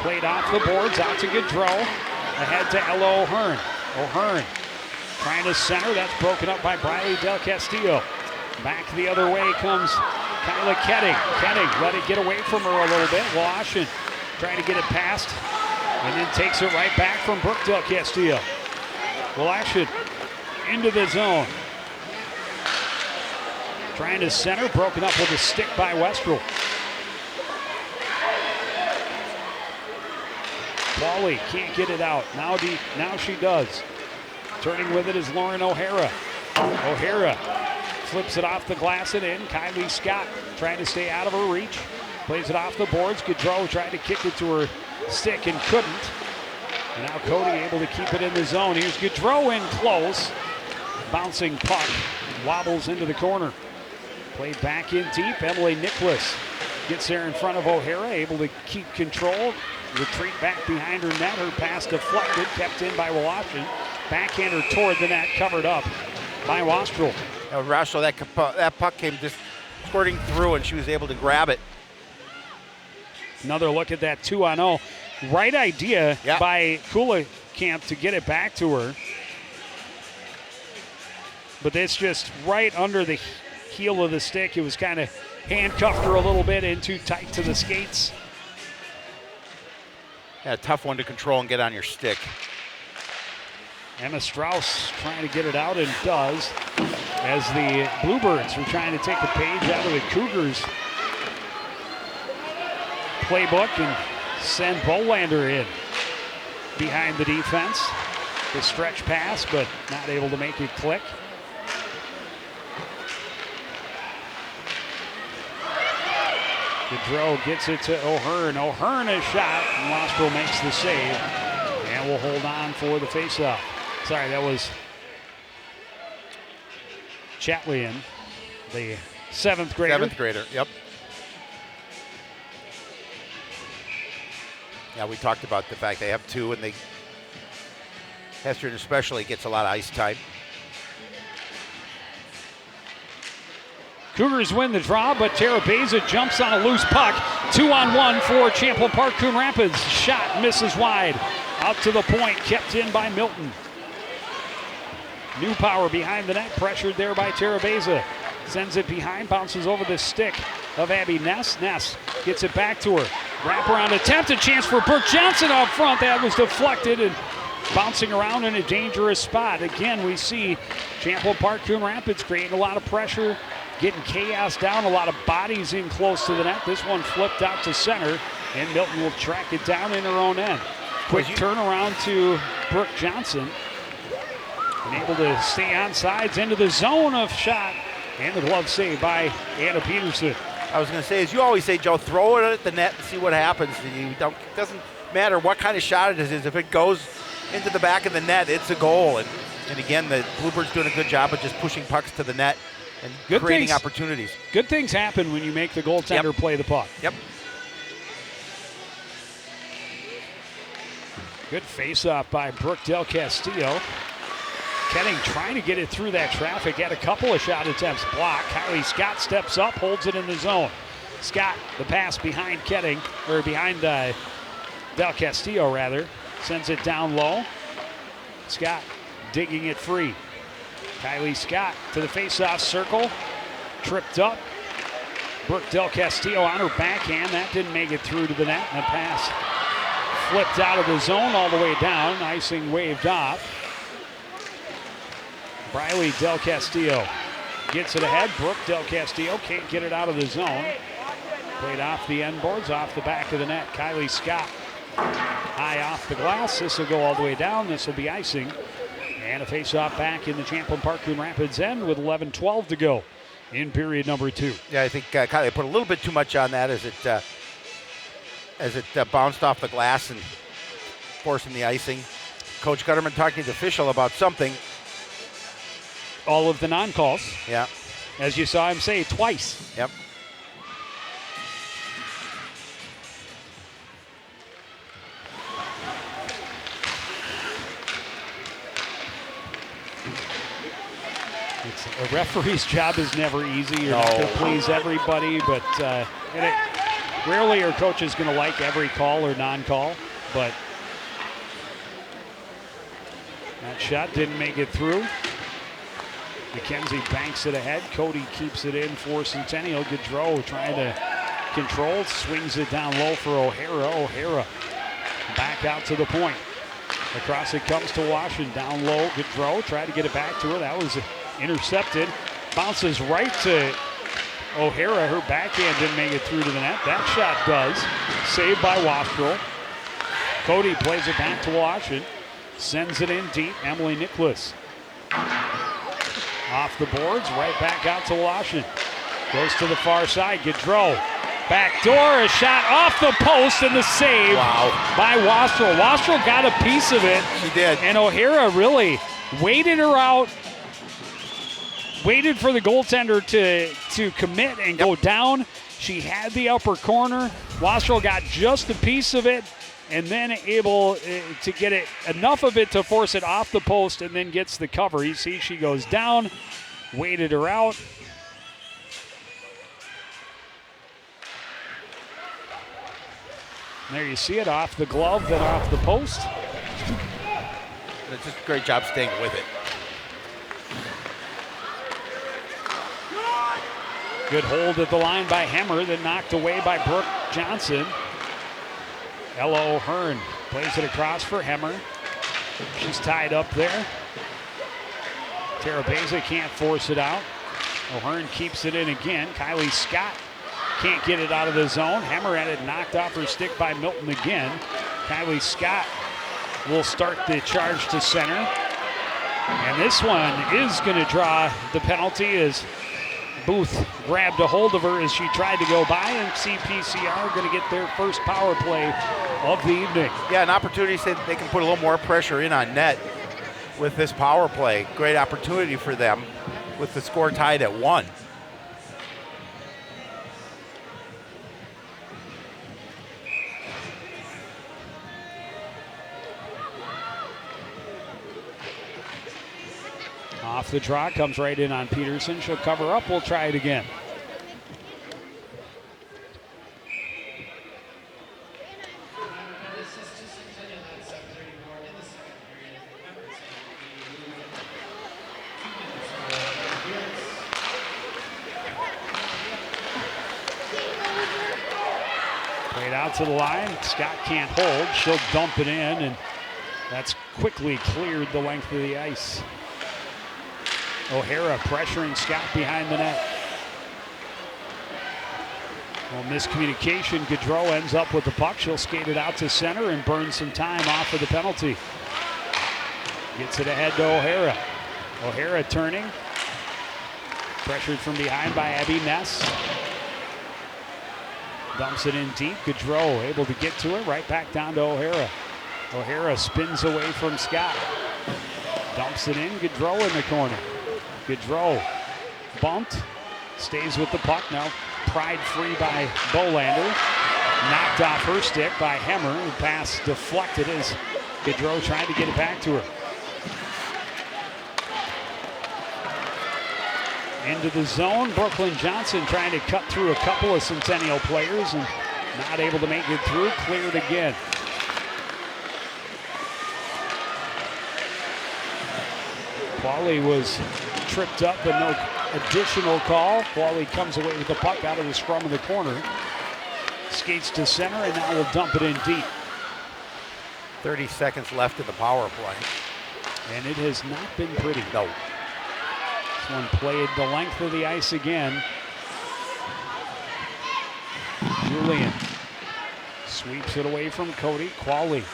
Played off the boards, out to Gaudreau. Ahead to Ella O'Hearn. O'Hearn trying to center, that's broken up by Briley Del Castillo. Back the other way comes Kyla Ketting. Ketting let it get away from her a little bit. Washington trying to get it past, and then takes it right back from Brooke Del Castillo. Washington into the zone. Trying to center, broken up with a stick by Westrel. Pauly can't get it out. Now she does. Turning with it is Lauren O'Hara. O'Hara flips it off the glass and in. Kylie Scott trying to stay out of her reach. Plays it off the boards. Gaudreau tried to kick it to her stick and couldn't. And now Cody able to keep it in the zone. Here's Gaudreau in close. Bouncing puck. Wobbles into the corner. Played back in deep. Emily Nicholas gets there in front of O'Hara, able to keep control. Retreat back behind her net. Her pass deflected, kept in by Washington. Backhander toward the net, covered up by Wastrel. Russell, that puck came just squirting through, and she was able to grab it. Another look at that 2-on-0. Right idea by Kulikamp to get it back to her. But it's just right under the heel of the stick. It was kind of handcuffed her a little bit in too tight to the skates. Yeah, a tough one to control and get on your stick. Emma Strauss trying to get it out and does, as the Bluebirds are trying to take the page out of the Cougars playbook and send Bolander in behind the defense. The stretch pass, but not able to make it click. Gaudreau gets it to O'Hearn. O'Hearn a shot, and Wastrel makes the save, and will hold on for the faceoff. Sorry, that was Champlin, the seventh grader. Seventh grader, yep. Yeah, we talked about the fact they have two, and Hester especially gets a lot of ice time. Cougars win the draw, but Tara Beza jumps on a loose puck. 2-on-1 for Champlin Park Coon Rapids. Shot misses wide. Out to the point, kept in by Milton. New power behind the net, pressured there by Tara Beza. Sends it behind, bounces over the stick of Abby Ness. Ness gets it back to her. Wraparound attempt, a chance for Brooke Johnson out front. That was deflected and bouncing around in a dangerous spot. Again, we see Champlin Park Coon Rapids creating a lot of pressure, getting chaos down, a lot of bodies in close to the net. This one flipped out to center, and Milton will track it down in her own end. Quick turnaround to Brooke Johnson. And able to stay on sides into the zone of shot. And the glove save by Anna Peterson. I was going to say, as you always say, Joe, throw it at the net and see what happens. It doesn't matter what kind of shot it is. If it goes into the back of the net, it's a goal. And again, the Bluebirds doing a good job of just pushing pucks to the net and creating opportunities. Good things happen when you make the goaltender play the puck. Yep. Good face-off by Brooke Del Castillo. Ketting trying to get it through that traffic. Had a couple of shot attempts blocked. Kylie Scott steps up, holds it in the zone. Scott, the pass behind Ketting, or behind Del Castillo rather. Sends it down low. Scott digging it free. Kylie Scott to the face-off circle. Tripped up. Brooke Del Castillo on her backhand. That didn't make it through to the net. And the pass flipped out of the zone all the way down. Icing waved off. Briley Del Castillo gets it ahead. Brooke Del Castillo can't get it out of the zone. Played off the end boards, off the back of the net. Kylie Scott high off the glass. This will go all the way down. This will be icing. And a face-off back in the Champlin Park Coon Rapids end with 11:12 to go in period number 2. Yeah, I think Kylie put a little bit too much on that as it bounced off the glass and forcing the icing. Coach Gutterman talking to the official about something. All of the non-calls. Yeah. As you saw him say twice. Yep. A referee's job is never easy. You're not going to please everybody, but rarely are coaches going to like every call or non-call. But that shot didn't make it through. McKenzie banks it ahead. Cody keeps it in for Centennial. Gaudreau trying to control. Swings it down low for O'Hara. O'Hara back out to the point. Across it comes to Washington. Down low. Gaudreau tried to get it back to her. That was intercepted. Bounces right to O'Hara. Her backhand didn't make it through to the net. That shot does. Saved by Wastrel. Cody plays it back to Washington. Sends it in deep. Emily Nicholas. Off the boards, right back out to Washington. Goes to the far side. Gaudreau. Back door, a shot off the post, and the save by Wastrel. Wastrel got a piece of it. She did. And O'Hara really waited her out, waited for the goaltender to commit and go down. She had the upper corner. Wastrel got just a piece of it, and then able to get it enough of it to force it off the post, and then gets the cover. You see she goes down, waited her out. There you see it, off the glove, then off the post. It's just a great job staying with it. Good hold at the line by Hemmer, then knocked away by Brooke Johnson. Ella O'Hearn plays it across for Hemmer. She's tied up there. Terabeza can't force it out. O'Hearn keeps it in again. Kylie Scott can't get it out of the zone. Hemmer had it knocked off her stick by Milton again. Kylie Scott will start the charge to center. And this one is going to draw the penalty as Booth grabbed a hold of her as she tried to go by, and CPCR going to get their first power play of the evening. Yeah, an opportunity so they can put a little more pressure in on net with this power play. Great opportunity for them with the score tied at 1. Off the draw, comes right in on Peterson. She'll cover up. We'll try it again. out to the line. Scott can't hold. She'll dump it in, and that's quickly cleared the length of the ice. O'Hara pressuring Scott behind the net. Well, miscommunication. Gaudreau ends up with the puck. She'll skate it out to center and burn some time off of the penalty. Gets it ahead to O'Hara. O'Hara turning. Pressured from behind by Abby Ness. Dumps it in deep. Gaudreau able to get to it. Right back down to O'Hara. O'Hara spins away from Scott. Dumps it in. Gaudreau in the corner. Gaudreau bumped. Stays with the puck now. Pried free by Bolander. Knocked off her stick by Hemmer. The pass deflected as Gaudreau tried to get it back to her. Into the zone. Brooklyn Johnson trying to cut through a couple of Centennial players and not able to make it through. Cleared again. Qualley was tripped up, but no additional call. Qualley comes away with the puck out of the scrum of the corner. Skates to center, and now will dump it in deep. 30 seconds left in the power play. And it has not been pretty. No. This one played the length of the ice again. Julian sweeps it away from Cody. Qualley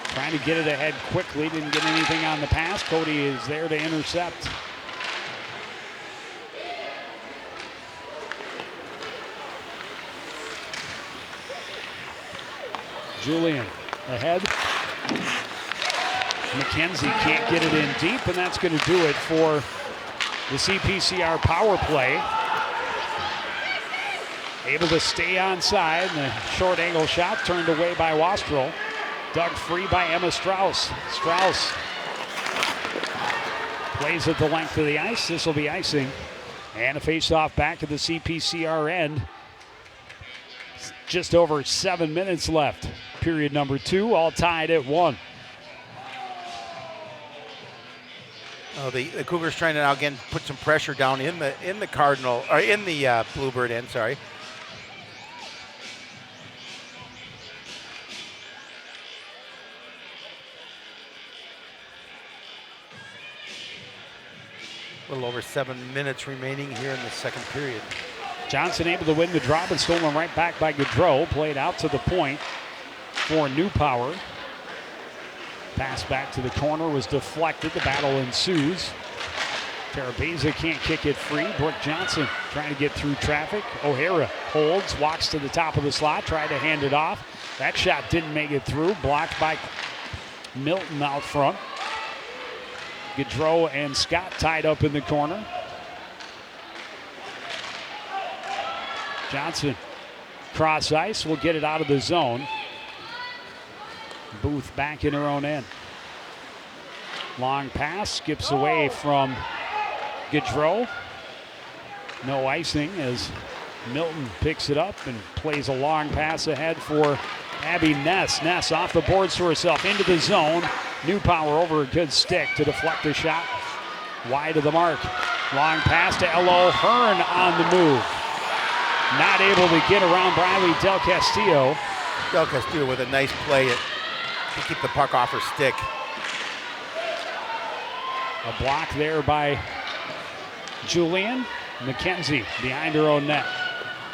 trying to get it ahead quickly. Didn't get anything on the pass. Cody is there to intercept. Julian ahead. McKenzie can't get it in deep, and that's going to do it for the CPCR power play. Able to stay onside, and the short angle shot turned away by Wastrel. Dug free by Emma Strauss. Strauss plays at the length of the ice. This will be icing. And a face-off back at the CPCR end. Just over 7 minutes left. Period number 2, all tied at 1. Oh, the Cougars trying to now again put some pressure down in the Cardinal, or in the Bluebird end, sorry. A little over 7 minutes remaining here in the second period. Johnson able to win the drop and stolen right back by Gaudreau. Played out to the point for New Power. Pass back to the corner was deflected. The battle ensues. Terabeza can't kick it free. Brooke Johnson trying to get through traffic. O'Hara holds, walks to the top of the slot, tried to hand it off. That shot didn't make it through. Blocked by Milton out front. Gaudreau and Scott tied up in the corner. Johnson, cross ice, will get it out of the zone. Booth back in her own end. Long pass, skips away from Gaudreau. No icing as Milton picks it up and plays a long pass ahead for Abby Ness. Ness off the boards to herself, into the zone. New Power over a good stick to deflect the shot. Wide of the mark. Long pass to Elo Hearn on the move. Not able to get around Briley Del Castillo. Del Castillo with a nice play to keep the puck off her stick. A block there by Julian. McKenzie behind her own net.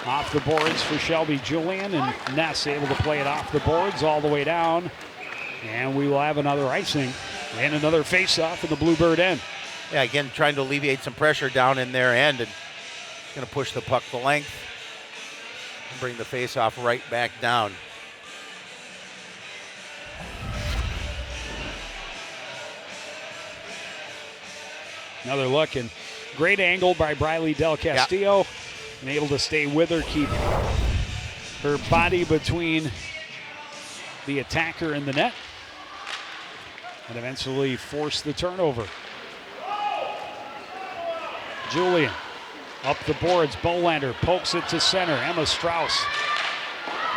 Off the boards for Shelby Julian, and Ness able to play it off the boards all the way down. And we will have another icing and another face-off in the Bluebird end. Yeah, again, trying to alleviate some pressure down in their end, and going to push the puck the length and bring the face-off right back down. Another look, and great angle by Briley Del Castillo. Yep. And able to stay with her, keep her body between the attacker and the net, and eventually force the turnover. Julian up the boards. Bolander pokes it to center. Emma Strauss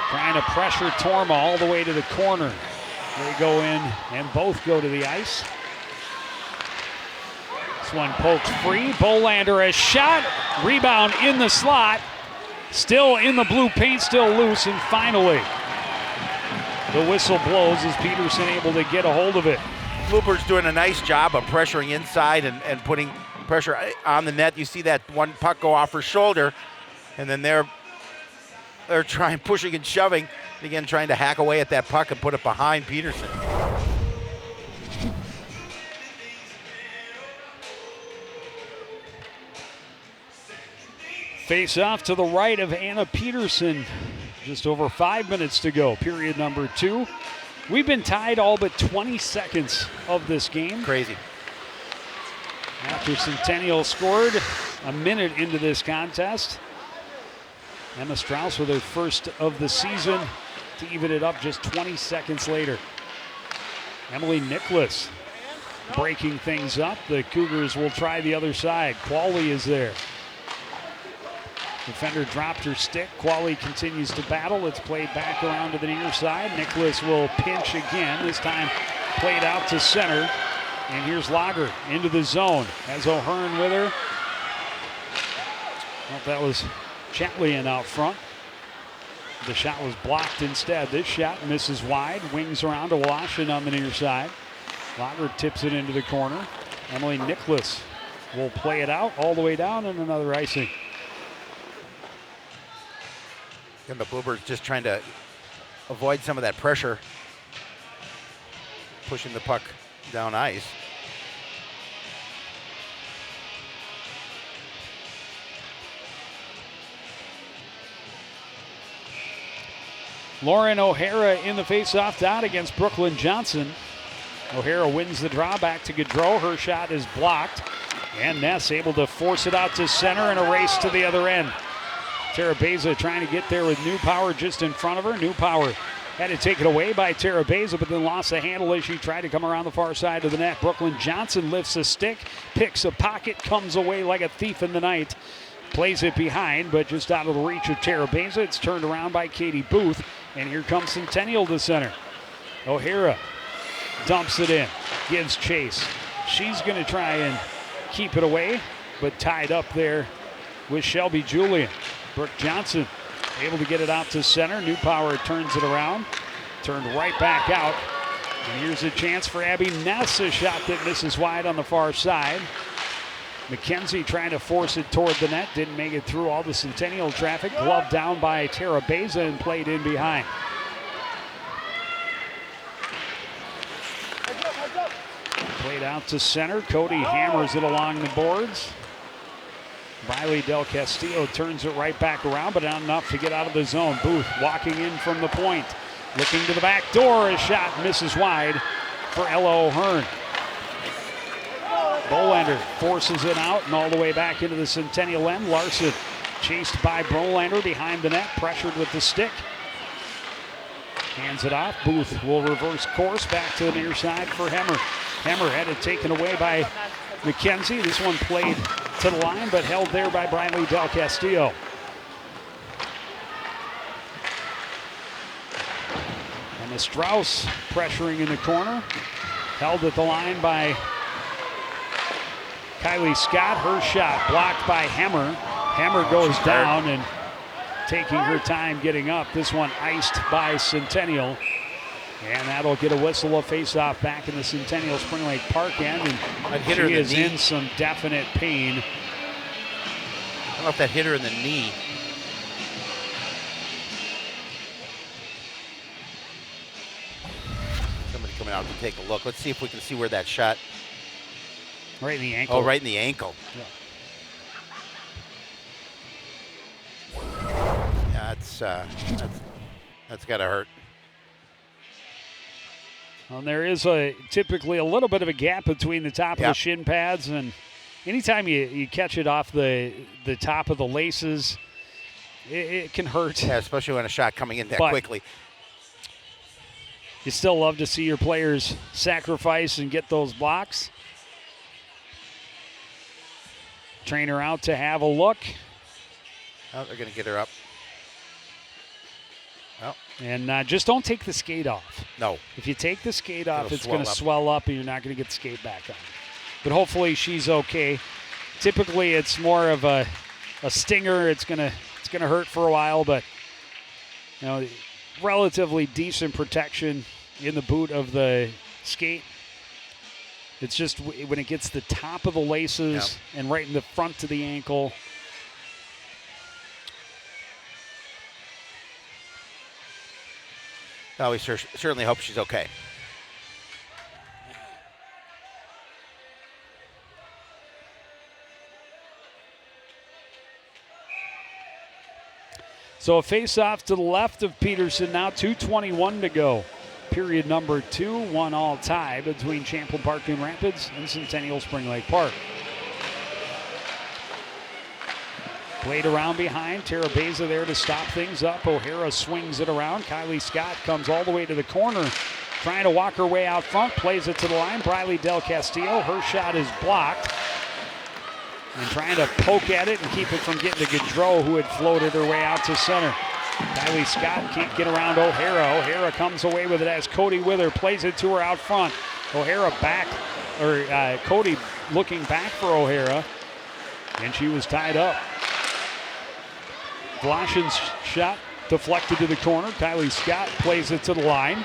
trying to pressure Torma all the way to the corner. They go in and both go to the ice. This one pokes free. Bolander a shot. Rebound in the slot. Still in the blue paint, still loose, and finally the whistle blows as Peterson able to get a hold of it. Bluebirds doing a nice job of pressuring inside and putting pressure on the net. You see that one puck go off her shoulder, and then they're trying, pushing and shoving, again trying to hack away at that puck and put it behind Peterson. Face off to the right of Anna Peterson. Just over 5 minutes to go, period number 2. We've been tied all but 20 seconds of this game. Crazy. After Centennial scored a minute into this contest. Emma Strauss with her first of the season to even it up just 20 seconds later. Emily Nicholas breaking things up. The Cougars will try the other side. Qualley is there. Defender dropped her stick. Qualley continues to battle. It's played back around to the near side. Nicholas will pinch again. This time played out to center. And here's Lager into the zone. Has O'Hearn with her. Well, that was Champlin out front. The shot was blocked instead. This shot misses wide. Wings around to Washington on the near side. Lager tips it into the corner. Emily Nicholas will play it out all the way down, and another icing. And the Bluebirds just trying to avoid some of that pressure, pushing the puck down ice. Lauren O'Hara in the face-off dot against Brooklyn Johnson. O'Hara wins the draw back to Gaudreau. Her shot is blocked. And Ness able to force it out to center and a race to the other end. Terabeza trying to get there with New Power just in front of her. New Power had to take it away by Terabeza, but then lost the handle as she tried to come around the far side of the net. Brooklyn Johnson lifts a stick, picks a pocket, comes away like a thief in the night. Plays it behind, but just out of the reach of Terabeza. It's turned around by Katie Booth, and here comes Centennial to center. O'Hara dumps it in, gives chase. She's going to try and keep it away, but tied up there with Shelby Julian. Brooke Johnson able to get it out to center. New Power turns it around, turned right back out. And here's a chance for Abby Ness, a shot that misses wide on the far side. McKenzie trying to force it toward the net, didn't make it through all the Centennial traffic. Gloved down by Terabeza and played in behind. Played out to center. Cody hammers it along the boards. Riley Del Castillo turns it right back around, but not enough to get out of the zone. Booth walking in from the point. Looking to the back door. A shot misses wide for Ella O'Hearn. Bolander forces it out and all the way back into the Centennial end. Larson chased by Bolander behind the net, pressured with the stick. Hands it off. Booth will reverse course back to the near side for Hemmer. Hemmer had it taken away by McKenzie. This one played to the line, but held there by Briley Del Castillo. And the Strauss pressuring in the corner. Held at the line by Kylie Scott. Her shot blocked by Hemmer. Hemmer goes down and taking her time getting up. This one iced by Centennial. And that'll get a whistle, a face-off back in the Centennial Spring Lake Park end. And she is in some definite pain. I don't know if that hit her in the knee. Somebody coming out to take a look. Let's see if we can see where that shot. Right in the ankle. Oh, right in the ankle. Yeah, that's got to hurt. And there is typically a little bit of a gap between the top of the shin pads, and anytime you catch it off the top of the laces, it can hurt. Yeah, especially when a shot coming in that quickly. You still love to see your players sacrifice and get those blocks. Trainer out to have a look. Oh, they're going to get her up. Oh. And just don't take the skate off. No. If you take the skate off, it's going to swell up and you're not going to get the skate back on. But hopefully she's okay. Typically it's more of a stinger. It's going going to hurt for a while, but relatively decent protection in the boot of the skate. It's just when it gets the top of the laces and right in the front of the ankle. Well, we certainly hope she's okay. So a face-off to the left of Peterson now, 2:21 to go. Period number 2, 1-1 tie between Champlin Park Coon Rapids and Centennial Spring Lake Park. Played around behind, Tara Beza there to stop things up. O'Hara swings it around. Kylie Scott comes all the way to the corner, trying to walk her way out front, plays it to the line. Briley Del Castillo, her shot is blocked. And trying to poke at it and keep it from getting to Gaudreau, who had floated her way out to center. Kylie Scott can't get around O'Hara. O'Hara comes away with it as Cody with her, plays it to her out front. O'Hara back, Cody looking back for O'Hara, and she was tied up. Vlasian's shot deflected to the corner. Kylie Scott plays it to the line.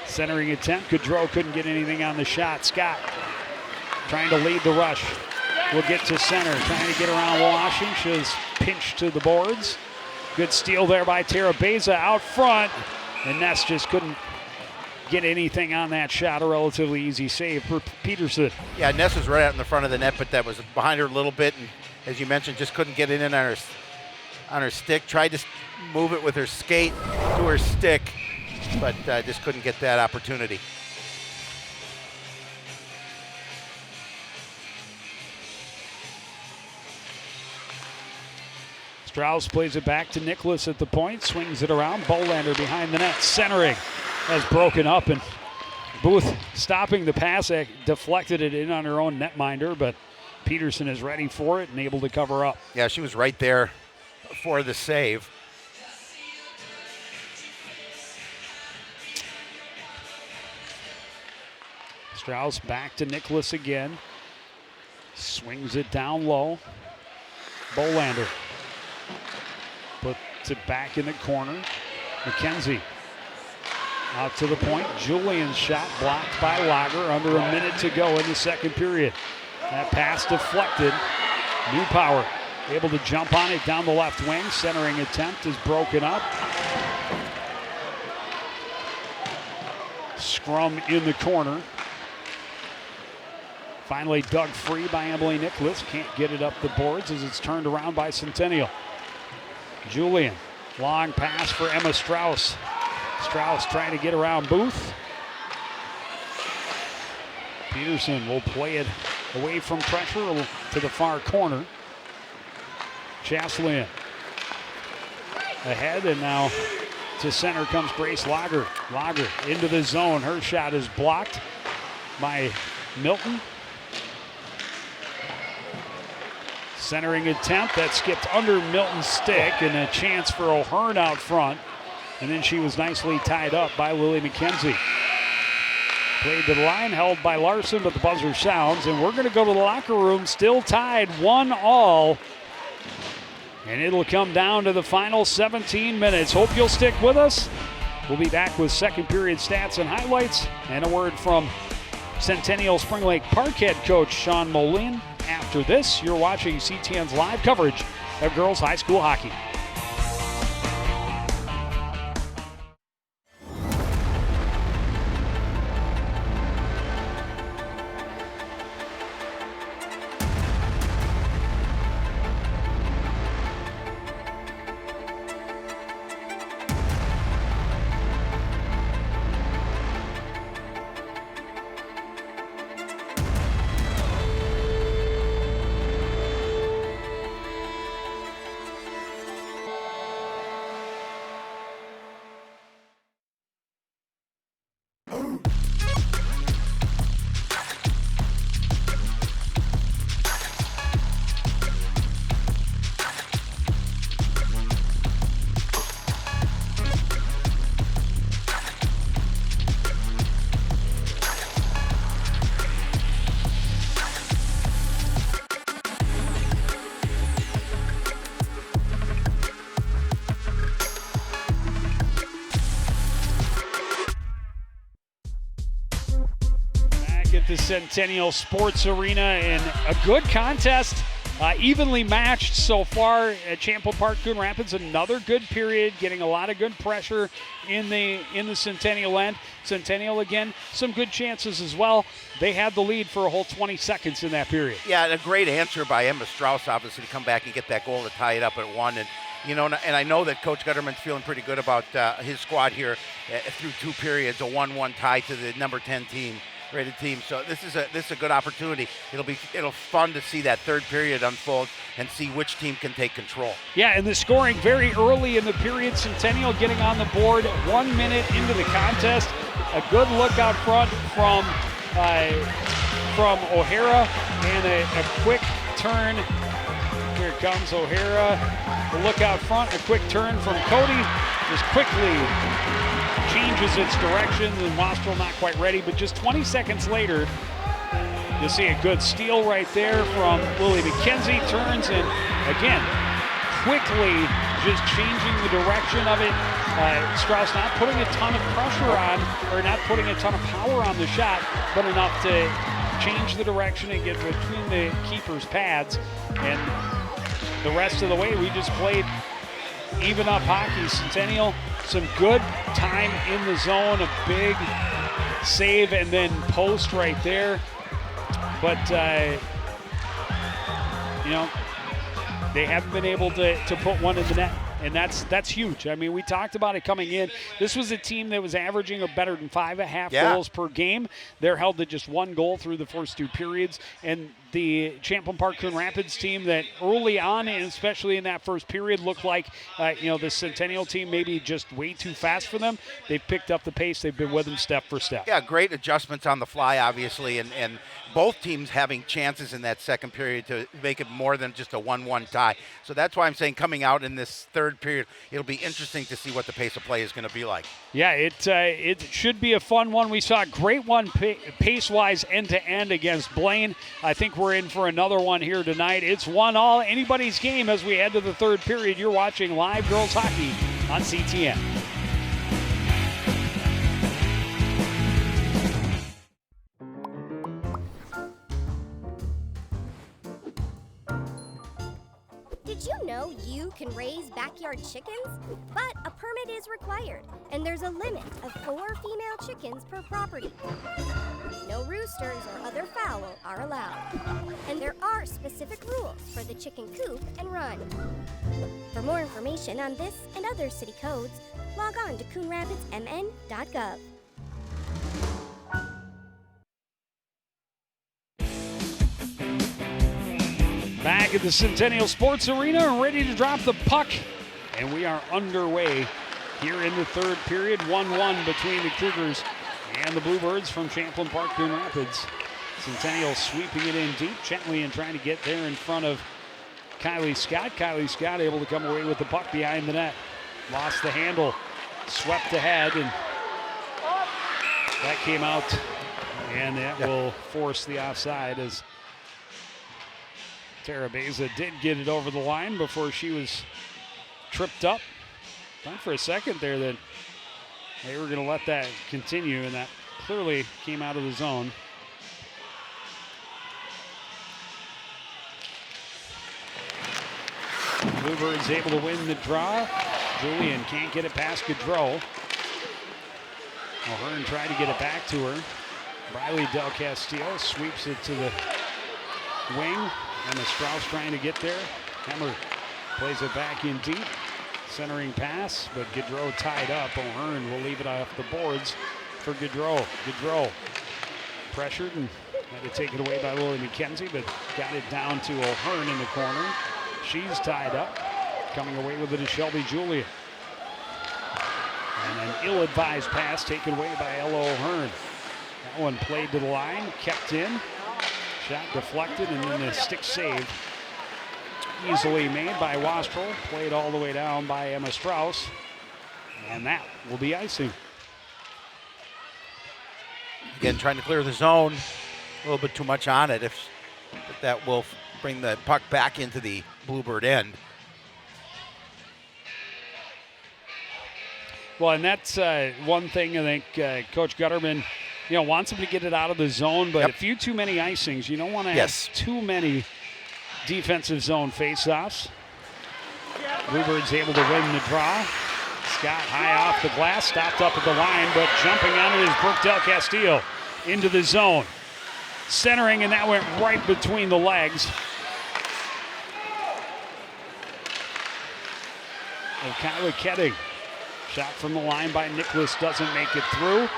Centering attempt. Gaudreau couldn't get anything on the shot. Scott trying to lead the rush. Will get to center. Trying to get around Washington. She's pinched to the boards. Good steal there by Tara Beza out front. And Ness just couldn't get anything on that shot. A relatively easy save for Peterson. Yeah, Ness was right out in the front of the net, but that was behind her a little bit. And as you mentioned, just couldn't get it in on her stick. Tried to move it with her skate to her stick, but just couldn't get that opportunity. Strauss plays it back to Nicholas at the point, swings it around. Bolander behind the net, centering, has broken up, and Booth stopping the pass, deflected it in on her own netminder, but Peterson is ready for it and able to cover up. Yeah, she was right there for the save. Strauss back to Nicholas again. Swings it down low. Bolander puts it back in the corner. McKenzie out to the point. Julian's shot blocked by Lager. Under a minute to go in the second period. That pass deflected. New Power able to jump on it down the left wing. Centering attempt is broken up. Scrum in the corner. Finally dug free by Emily Nicholas. Can't get it up the boards as it's turned around by Centennial. Julian, long pass for Emma Strauss. Strauss trying to get around Booth. Peterson will play it away from pressure to the far corner. Chaslin ahead, and now to center comes Grace Lager. Lager into the zone. Her shot is blocked by Milton. Centering attempt that skipped under Milton's stick, and a chance for O'Hearn out front. And then she was nicely tied up by Lily McKenzie. Played to the line, held by Larson, but the buzzer sounds, and we're going to go to the locker room, still tied 1-1. And it'll come down to the final 17 minutes. Hope you'll stick with us. We'll be back with second period stats and highlights, and a word from Centennial Spring Lake Park head coach Sean Molin. After this, you're watching CTN's live coverage of girls high school hockey. at the Centennial Sports Arena, and a good contest, evenly matched so far at Champlin Park, Coon Rapids. Another good period, getting a lot of good pressure in the Centennial end. Centennial, again, some good chances as well. They had the lead for a whole 20 seconds in that period. Yeah, and a great answer by Emma Strauss, obviously, to come back and get that goal to tie it up at 1. And and I know that Coach Gutterman's feeling pretty good about his squad here through 2 periods, a 1-1 tie to the number 10 rated team. So this is a good opportunity. It'll fun to see that third period unfold and see which team can take control. Yeah, and the scoring very early in the period. Centennial getting on the board 1 minute into the contest. A good look out front from O'Hara, and a quick turn. Here comes O'Hara. The look out front, a quick turn from Cody. Just quickly changes its direction, and Wastrel not quite ready, but just 20 seconds later, you'll see a good steal right there from Lily McKenzie. Turns and again, quickly just changing the direction of it. Strauss not putting a ton of pressure on, or not putting a ton of power on the shot, but enough to change the direction and get between the keeper's pads. And the rest of the way, we just played even up hockey. Centennial, some good time in the zone, a big save and then post right there. But, they haven't been able to put one in the net, and that's huge. I mean, we talked about it coming in. This was a team that was averaging better than 5.5 goals per game. They're held to just 1 goal through the first 2 periods, and the Champlin Park Coon Rapids team that early on, and especially in that first period, looked like the Centennial team maybe just way too fast for them. They've picked up the pace. They've been with them step for step. Yeah, great adjustments on the fly, obviously, and both teams having chances in that second period to make it more than just a 1-1 tie. So that's why I'm saying coming out in this third period, it'll be interesting to see what the pace of play is going to be like. Yeah, it should be a fun one. We saw a great one pace-wise end-to-end against Blaine. I think we're in for another one here tonight. It's 1-1, anybody's game as we head to the third period. You're watching live girls hockey on CTN. Did you know you can raise backyard chickens? But a permit is required, and there's a limit of 4 female chickens per property. No roosters or other fowl are allowed. And there are specific rules for the chicken coop and run. For more information on this and other city codes, log on to coonrapidsmn.gov. Back at the Centennial Sports Arena, ready to drop the puck. And we are underway here in the third period. 1-1 between the Cougars and the Bluebirds from Champlin Park, Coon Rapids. Centennial sweeping it in deep. Champlin trying to get there in front of Kylie Scott. Kylie Scott able to come away with the puck behind the net. Lost the handle, swept ahead, and that came out. And that will force the offside as Tara Beza did get it over the line before she was tripped up. Thought for a second there that they were going to let that continue, and that clearly came out of the zone. Bluebirds able to win the draw. Julian can't get it past Gaudreau. O'Hearn tried to get it back to her. Briley Del Castillo sweeps it to the wing. Emma Strauss trying to get there. Hemmer plays it back in deep. Centering pass, but Gaudreau tied up. O'Hearn will leave it off the boards for Gaudreau. Gaudreau pressured and had to take it away by Lily McKenzie, but got it down to O'Hearn in the corner. She's tied up. Coming away with it is Shelby Julia. And an ill-advised pass taken away by Ella O'Hearn. That one played to the line, kept in. Shot deflected, and then a stick save easily made by Wastrel. Played all the way down by Emma Strauss. And that will be icing. Again, trying to clear the zone. A little bit too much on it. But that will bring the puck back into the Bluebird end. Well, and that's one thing I think Coach Gutterman wants them to get it out of the zone, but a few too many icings. You don't want to have too many defensive zone face-offs. Bluebirds able to win the draw. Scott high off the glass, stopped up at the line, but jumping on it is Brooke Del Castillo into the zone. Centering, and that went right between the legs of Kylie Ketting. Shot from the line by Nicholas doesn't make it through.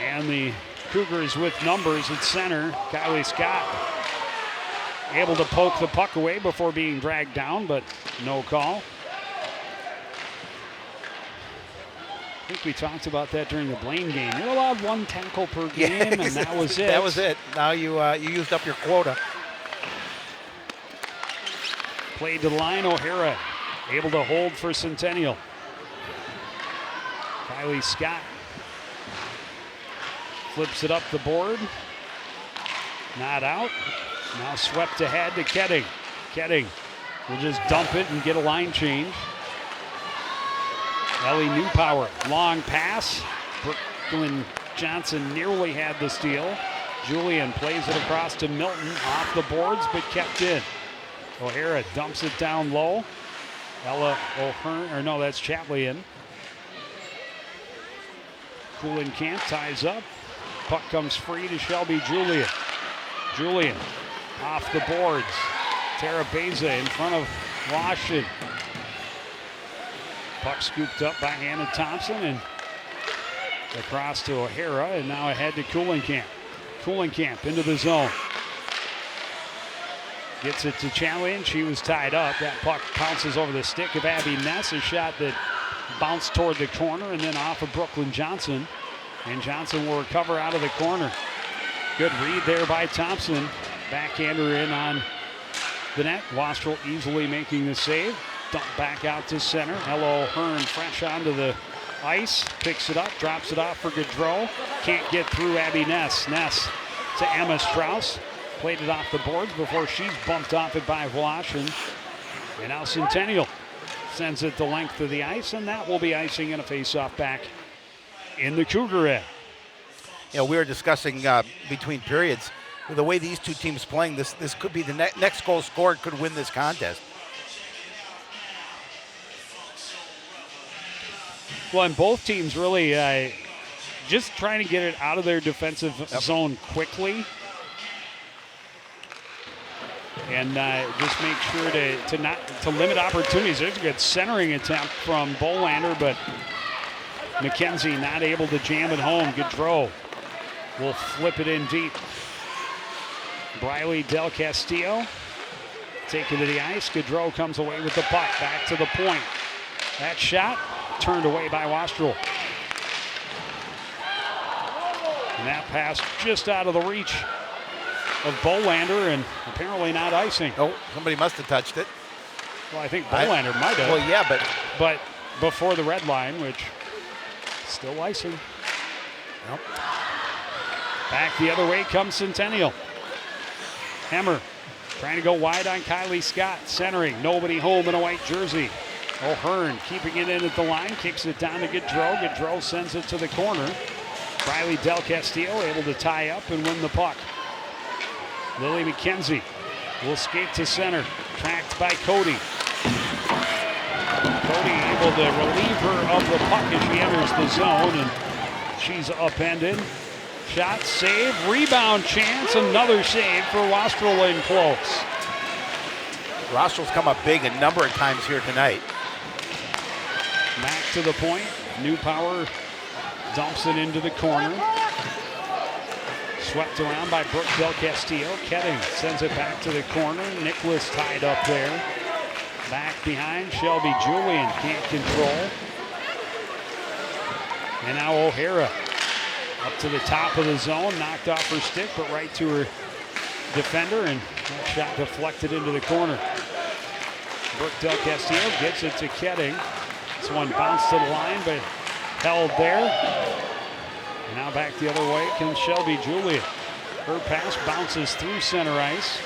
And the Cougars with numbers at center. Kylie Scott able to poke the puck away before being dragged down, but no call. I think we talked about that during the Blaine game. You're allowed 1 tackle per game, and that was it. That was it. Now you used up your quota. Played to the line, O'Hara able to hold for Centennial. Kylie Scott flips it up the board. Not out. Now swept ahead to Ketting. Ketting will just dump it and get a line change. Ellie Newpower, long pass. Brooklyn Johnson nearly had the steal. Julian plays it across to Milton, off the boards, but kept in. O'Hara dumps it down low. Ella O'Hearn, or no, that's Champlin. Camp ties up. Puck comes free to Shelby Julian. Julian off the boards. Tara Beza in front of Washington. Puck scooped up by Hannah Thompson and across to O'Hara, and now ahead to Camp. Camp into the zone. Gets it to Champlin. She was tied up. That puck bounces over the stick of Abby Ness. A shot that bounced toward the corner and then off of Brooklyn Johnson. And Johnson will recover out of the corner. Good read there by Thompson. Backhander in on the net. Wastrel easily making the save. Dump back out to center. Ella O'Hearn fresh onto the ice. Picks it up, drops it off for Gaudreau. Can't get through Abby Ness. Ness to Emma Strauss. Played it off the boards before she's bumped off it by Washington. And now Centennial sends it the length of the ice, and that will be icing and a face-off back in the Cougar end. We were discussing between periods, the way these two teams playing, this could be the next goal scored could win this contest. Well, and both teams really just trying to get it out of their defensive zone quickly. And just make sure to limit opportunities. There's a good centering attempt from Bolander, but McKenzie not able to jam it home. Gaudreau will flip it in deep. Briley Del Castillo taken to the ice. Gaudreau comes away with the puck. Back to the point. That shot turned away by Wastrel. And that pass just out of the reach of Bolander, and apparently not icing. Oh, somebody must have touched it. Well, I think Bolander might have. Well, yeah, but before the red line, which still icing. Nope. Back the other way comes Centennial. Hemmer trying to go wide on Kylie Scott, centering. Nobody home in a white jersey. O'Hearn keeping it in at the line, kicks it down to Gaudreau. Gaudreau sends it to the corner. Briley Del Castillo able to tie up and win the puck. Lily McKenzie will skate to center, tracked by Cody. Cody able to relieve her of the puck as she enters the zone, and she's upended. Shot, save, rebound chance, another save for Wastrel in close. Wastrel's come up big a number of times here tonight. Back to the point. Newpower dumps it into the corner. Swept around by Brooke Del Castillo. Ketting sends it back to the corner. Nicholas tied up there. Back behind, Shelby Julian can't control. And now O'Hara up to the top of the zone, knocked off her stick, but right to her defender, and that shot deflected into the corner. Brooke Del Castillo gets it to Ketting. This one bounced to the line, but held there. And now back the other way comes Shelby Julian. Her pass bounces through center ice.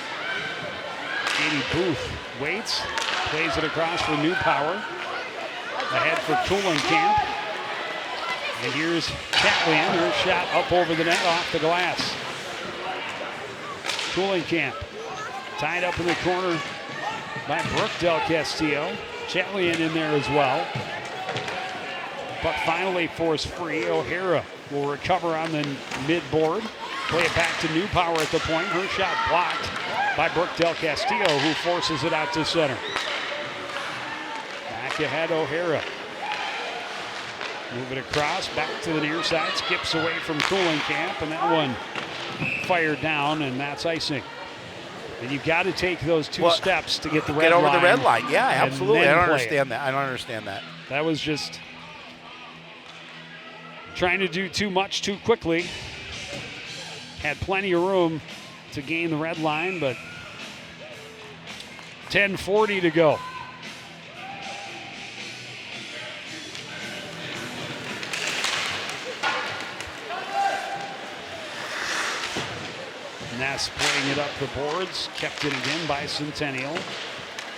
Katie Booth waits, plays it across for Newpower. Ahead for Camp. And here's Champlin, her shot up over the net off the glass. Camp tied up in the corner by Brooke Del Castillo. Champlin in there as well. But finally forced free. O'Hara will recover on the mid-board. Play it back to Newpower at the point. Her shot blocked by Brooke Del Castillo, who forces it out to center. Back ahead, O'Hara. Move it across, back to the near side. Skips away from Camp, and that one fired down, and that's icing. And you've got to take those two steps to get the red line. Get over the red line. Yeah, absolutely. I don't understand that. I don't understand that. That was just trying to do too much too quickly. Had plenty of room to gain the red line, but 10:40 to go. Ness playing it up the boards, kept it again by Centennial.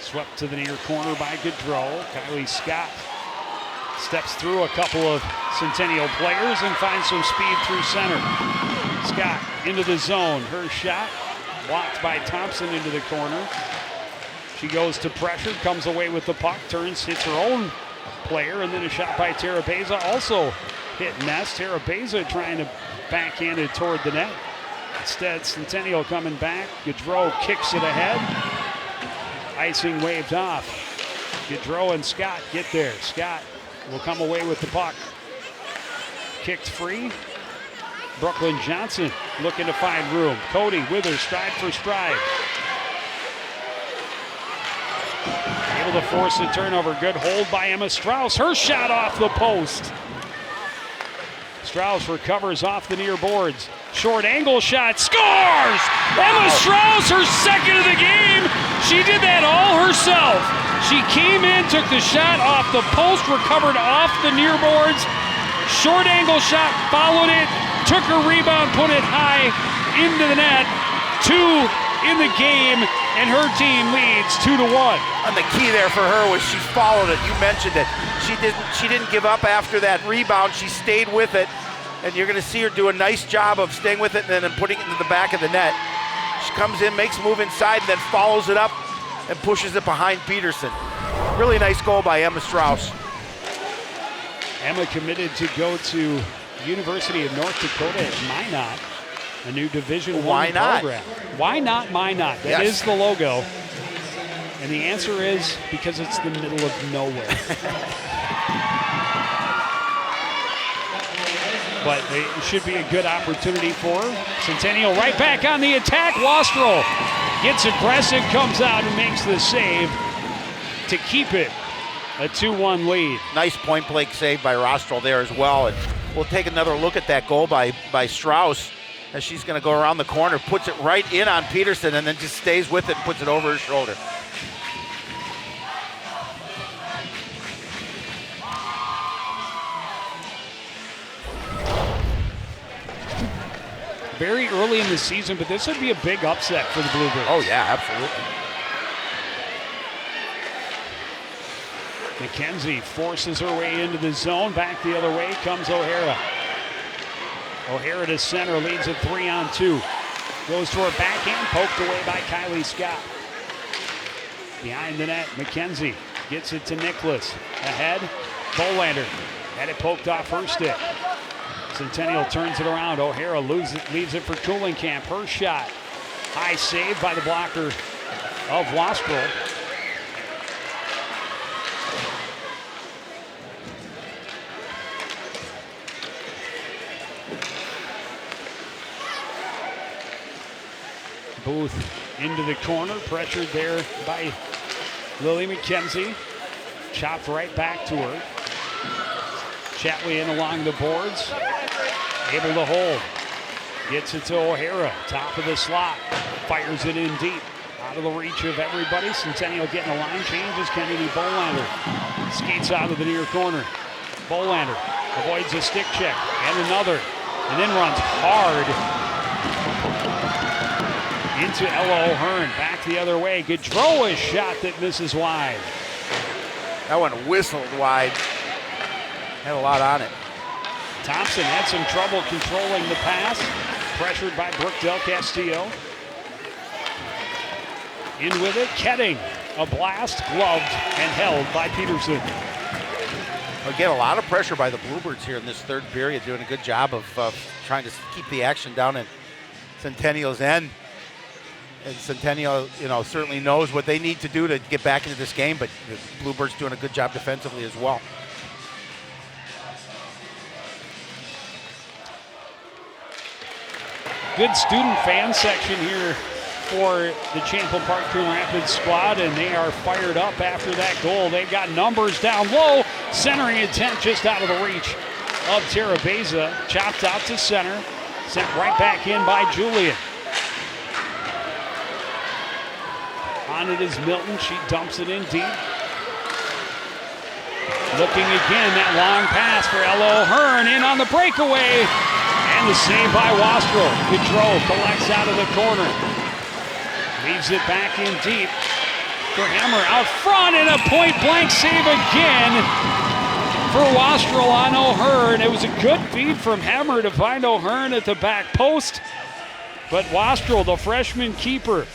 Swept to the near corner by Gaudreau. Kylie Scott steps through a couple of Centennial players and finds some speed through center. Scott into the zone. Her shot blocked by Thompson into the corner. She goes to pressure, comes away with the puck, turns, hits her own player, and then a shot by Tara Beza also hit Ness. Tara Beza trying to backhand it toward the net. Instead, Centennial coming back. Gaudreau kicks it ahead. Icing waved off. Gaudreau and Scott get there. Scott will come away with the puck. Kicked free. Brooklyn Johnson looking to find room. Cody with her, stride for stride. Able to force a turnover. Good hold by Emma Strauss. Her shot off the post. Strauss recovers off the near boards. Short angle shot, scores! Emma Strauss, her second of the game. She did that all herself. She came in, took the shot off the post, recovered off the near boards. Short angle shot, followed it, took her rebound, put it high into the net. 2 in the game, and her team leads 2-1. And the key there for her was she followed it. You mentioned it. She didn't give up after that rebound. She stayed with it. And you're going to see her do a nice job of staying with it and then putting it into the back of the net. She comes in, makes a move inside, and then follows it up and pushes it behind Peterson. Really nice goal by Emma Strauss. Emma committed to go to University of North Dakota at Minot, a new Division I program. Why not Minot? That is the logo. And the answer is because it's the middle of nowhere. But it should be a good opportunity for her. Centennial right back on the attack. Wastrel gets aggressive, comes out and makes the save to keep it a 2-1 lead. Nice point blank save by Wastrel there as well. And we'll take another look at that goal by Strauss as she's going to go around the corner, puts it right in on Peterson, and then just stays with it and puts it over her shoulder. Very early in the season, but this would be a big upset for the Bluebirds. Oh, yeah, absolutely. McKenzie forces her way into the zone. Back the other way comes O'Hara. O'Hara to center, leads it 3-on-2. Goes to her backhand, poked away by Kylie Scott. Behind the net, McKenzie gets it to Nicholas. Ahead, Bolander. Had it poked off her stick. Centennial turns it around. O'Hara leaves it for Camp. Her shot. High save by the blocker of Wastrel. Booth into the corner. Pressured there by Lily McKenzie. Chopped right back to her. Chatley in along the boards. Able to hold. Gets it to O'Hara. Top of the slot. Fires it in deep. Out of the reach of everybody. Centennial getting a line change as Kennedy Bolander skates out of the near corner. Bolander avoids a stick check. And another. And then runs hard into Ella O'Hearn. Back the other way. Gaudreau, a shot that misses wide. That one whistled wide. Had a lot on it. Thompson had some trouble controlling the pass. Pressured by Brooke Del Castillo. In with it, Ketting. A blast, gloved and held by Peterson. Again, a lot of pressure by the Bluebirds here in this third period, doing a good job of trying to keep the action down in Centennial's end. And Centennial, certainly knows what they need to do to get back into this game, but the Bluebirds doing a good job defensively as well. Good student fan section here for the Champlin Park Coon Rapids squad, and they are fired up after that goal. They've got numbers down low, centering attempt just out of the reach of Terabeza. Chopped out to center, sent right back in by Julian. On it is Milton. She dumps it in deep. Looking again, that long pass for Ella O'Hearn in on the breakaway. And the save by Wastrel. Gaudreau collects out of the corner. Leaves it back in deep for Hammer out front, and a point-blank save again for Wastrel on O'Hearn. It was a good feed from Hammer to find O'Hearn at the back post. But Wastrel, the freshman keeper,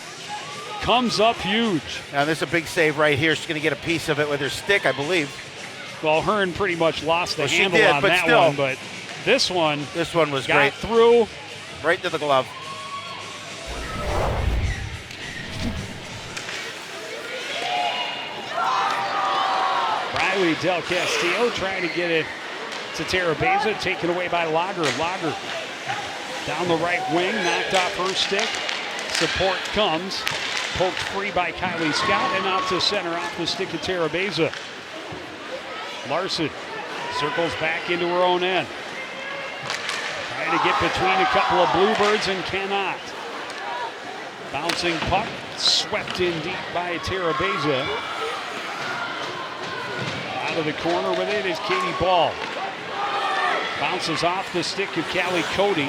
comes up huge. Now this is a big save right here. She's going to get a piece of it with her stick, I believe. Well, Hearn pretty much lost the handle she did, on but that still, one, but this one was got great. Through. Right into the glove. Riley Del Castillo trying to get it to Terabeza, taken away by Lager. Lager down the right wing, knocked off her stick. Support comes, poked free by Kylie Scott, and out to center off the stick of Terabeza. Larson circles back into her own end. Trying to get between a couple of Bluebirds and cannot. Bouncing puck, swept in deep by Terabeza. Out of the corner with it is Katie Ball. Bounces off the stick of Callie Cody.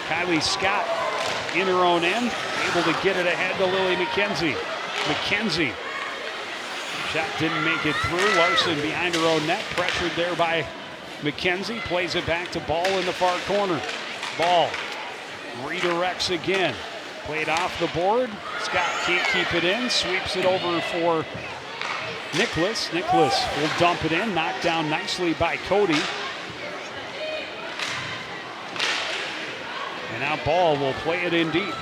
Kylie Scott in her own end, able to get it ahead to Lily McKenzie. McKenzie. Shot didn't make it through. Larson behind her own net, pressured there by McKenzie. Plays it back to Ball in the far corner. Ball redirects again. Played off the board. Scott can't keep it in. Sweeps it over for Nicholas. Nicholas will dump it in. Knocked down nicely by Cody. And now Ball will play it in deep.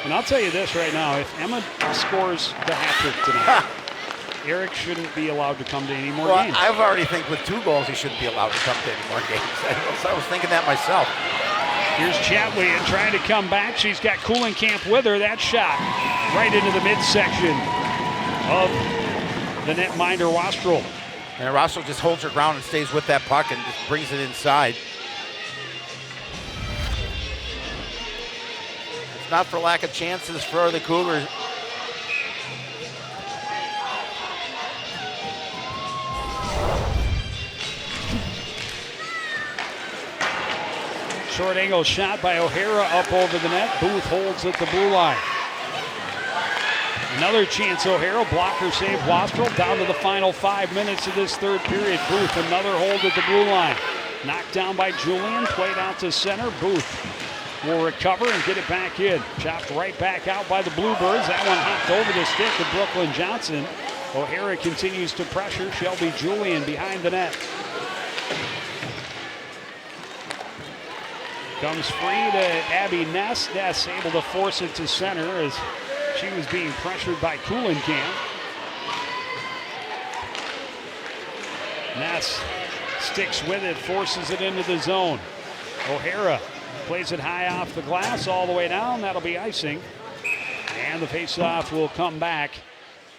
And I'll tell you this right now, if Emma scores the hat trick tonight, Eric shouldn't be allowed to come to any more games. I already think with 2 goals, he shouldn't be allowed to come to any more games. I was thinking that myself. Here's Chatwin trying to come back. She's got Coolenkamp with her. That shot right into the midsection of the netminder Wastrel. And Wastrel just holds her ground and stays with that puck and just brings it inside. It's not for lack of chances for the Cougars. Short angle shot by O'Hara up over the net. Booth holds at the blue line. Another chance, O'Hara. Blocker save Wastrel. Down to the final 5 minutes of this third period. Booth, another hold at the blue line. Knocked down by Julian. Played out to center. Booth will recover and get it back in. Chopped right back out by the Bluebirds. That one hopped over the stick of Brooklyn Johnson. O'Hara continues to pressure. Shelby Julian behind the net. Comes free to Abby Ness. Ness able to force it to center as she was being pressured by Coolenkamp. Ness sticks with it, forces it into the zone. O'Hara plays it high off the glass all the way down. That'll be icing. And the faceoff will come back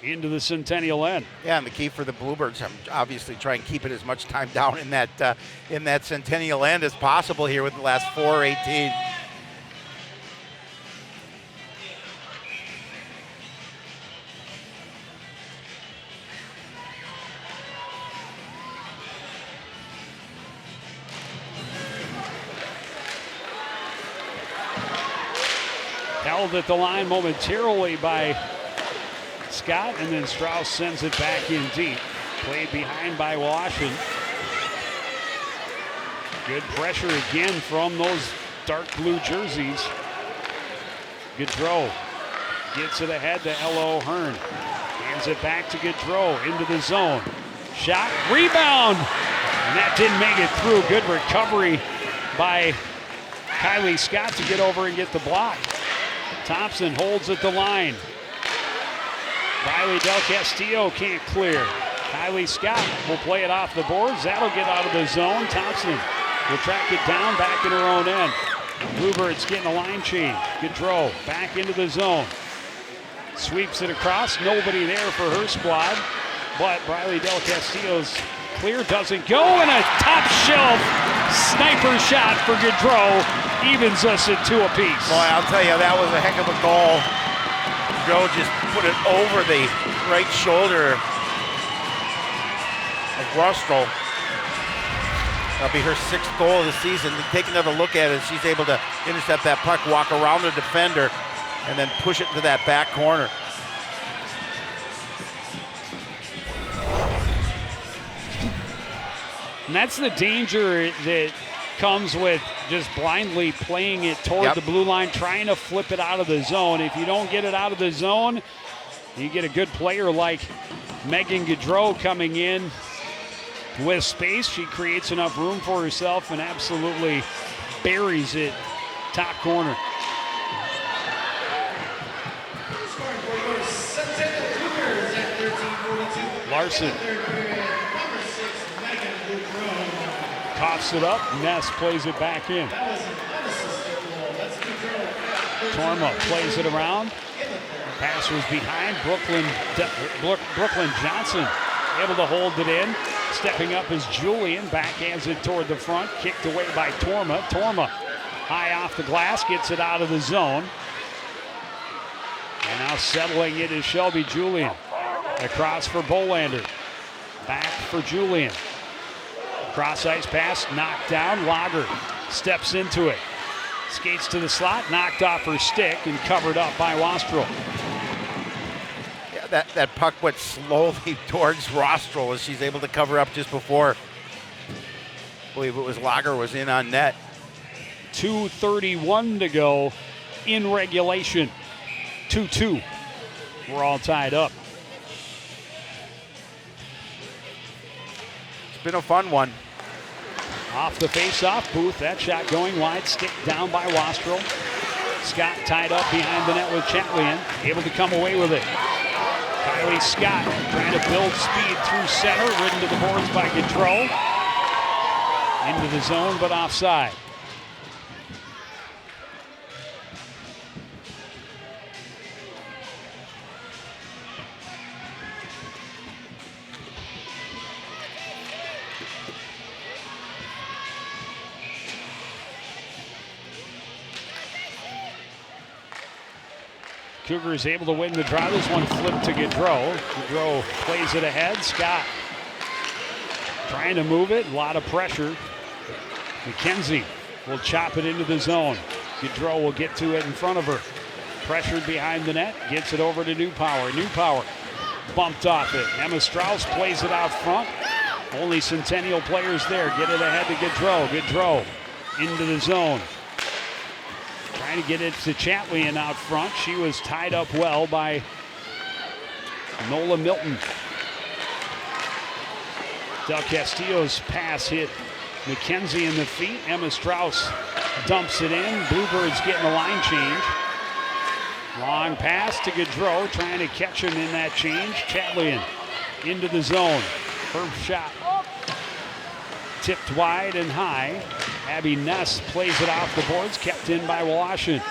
into the Centennial end. Yeah, and the key for the Bluebirds, obviously try and keep it as much time down in that Centennial end as possible here with the last 4:18. Held at the line momentarily by Scott, and then Strauss sends it back in deep. Played behind by Washington. Good pressure again from those dark blue jerseys. Gaudreau gets it ahead to Ella O'Hearn. Hands it back to Gaudreau into the zone. Shot, rebound, and that didn't make it through. Good recovery by Kylie Scott to get over and get the block. Thompson holds at the line. Riley Del Castillo can't clear. Kylie Scott will play it off the boards. That'll get out of the zone. Thompson will track it down back in her own end. Bluebirds getting a line change. Gaudreau back into the zone. Sweeps it across. Nobody there for her squad. But Riley Del Castillo's clear doesn't go. And a top shelf sniper shot for Gaudreau evens us at 2 apiece. Boy, I'll tell you, that was a heck of a goal. Gaudreau just put it over the right shoulder of Rostro. That'll be her 6th goal of the season. Take another look at it. She's able to intercept that puck, walk around the defender, and then push it into that back corner. And that's the danger that comes with just blindly playing it toward the blue line, trying to flip it out of the zone. If you don't get it out of the zone, you get a good player like Megan Gaudreau coming in with space. She creates enough room for herself and absolutely buries it top corner. Larson coughs it up. Ness plays it back in. Torma plays it around. Pass was behind. Brooklyn Johnson able to hold it in. Stepping up is Julian. Backhands it toward the front. Kicked away by Torma. Torma high off the glass. Gets it out of the zone. And now settling it is Shelby Julian. Across for Bolander. Back for Julian. Cross ice pass, knocked down. Lager steps into it. Skates to the slot, knocked off her stick and covered up by Wastrel. Yeah, that puck went slowly towards Rostro as she's able to cover up just before. I believe it was Lager was in on net. 2:31 to go in regulation. 2-2. We're all tied up. It's been a fun one. Off the face-off, Booth, that shot going wide, stick down by Wastrel. Scott tied up behind the net with Champlin, able to come away with it. Kylie Scott trying to build speed through center, ridden to the boards by Gaudreau. Into the zone, but offside. Cougars able to win the draw. This one flipped to Gaudreau. Gaudreau plays it ahead. Scott trying to move it. A lot of pressure. McKenzie will chop it into the zone. Gaudreau will get to it in front of her. Pressured behind the net. Gets it over to Newpower. Newpower bumped off it. Emma Strauss plays it out front. Only Centennial players there. Get it ahead to Gaudreau. Gaudreau into the zone. Trying to get it to Champlin out front. She was tied up well by Nola Milton. Del Castillo's pass hit McKenzie in the feet. Emma Strauss dumps it in. Bluebirds getting a line change. Long pass to Gaudreau, trying to catch him in that change. Champlin into the zone. Her shot tipped wide and high. Abby Ness plays it off the boards, kept in by Washington.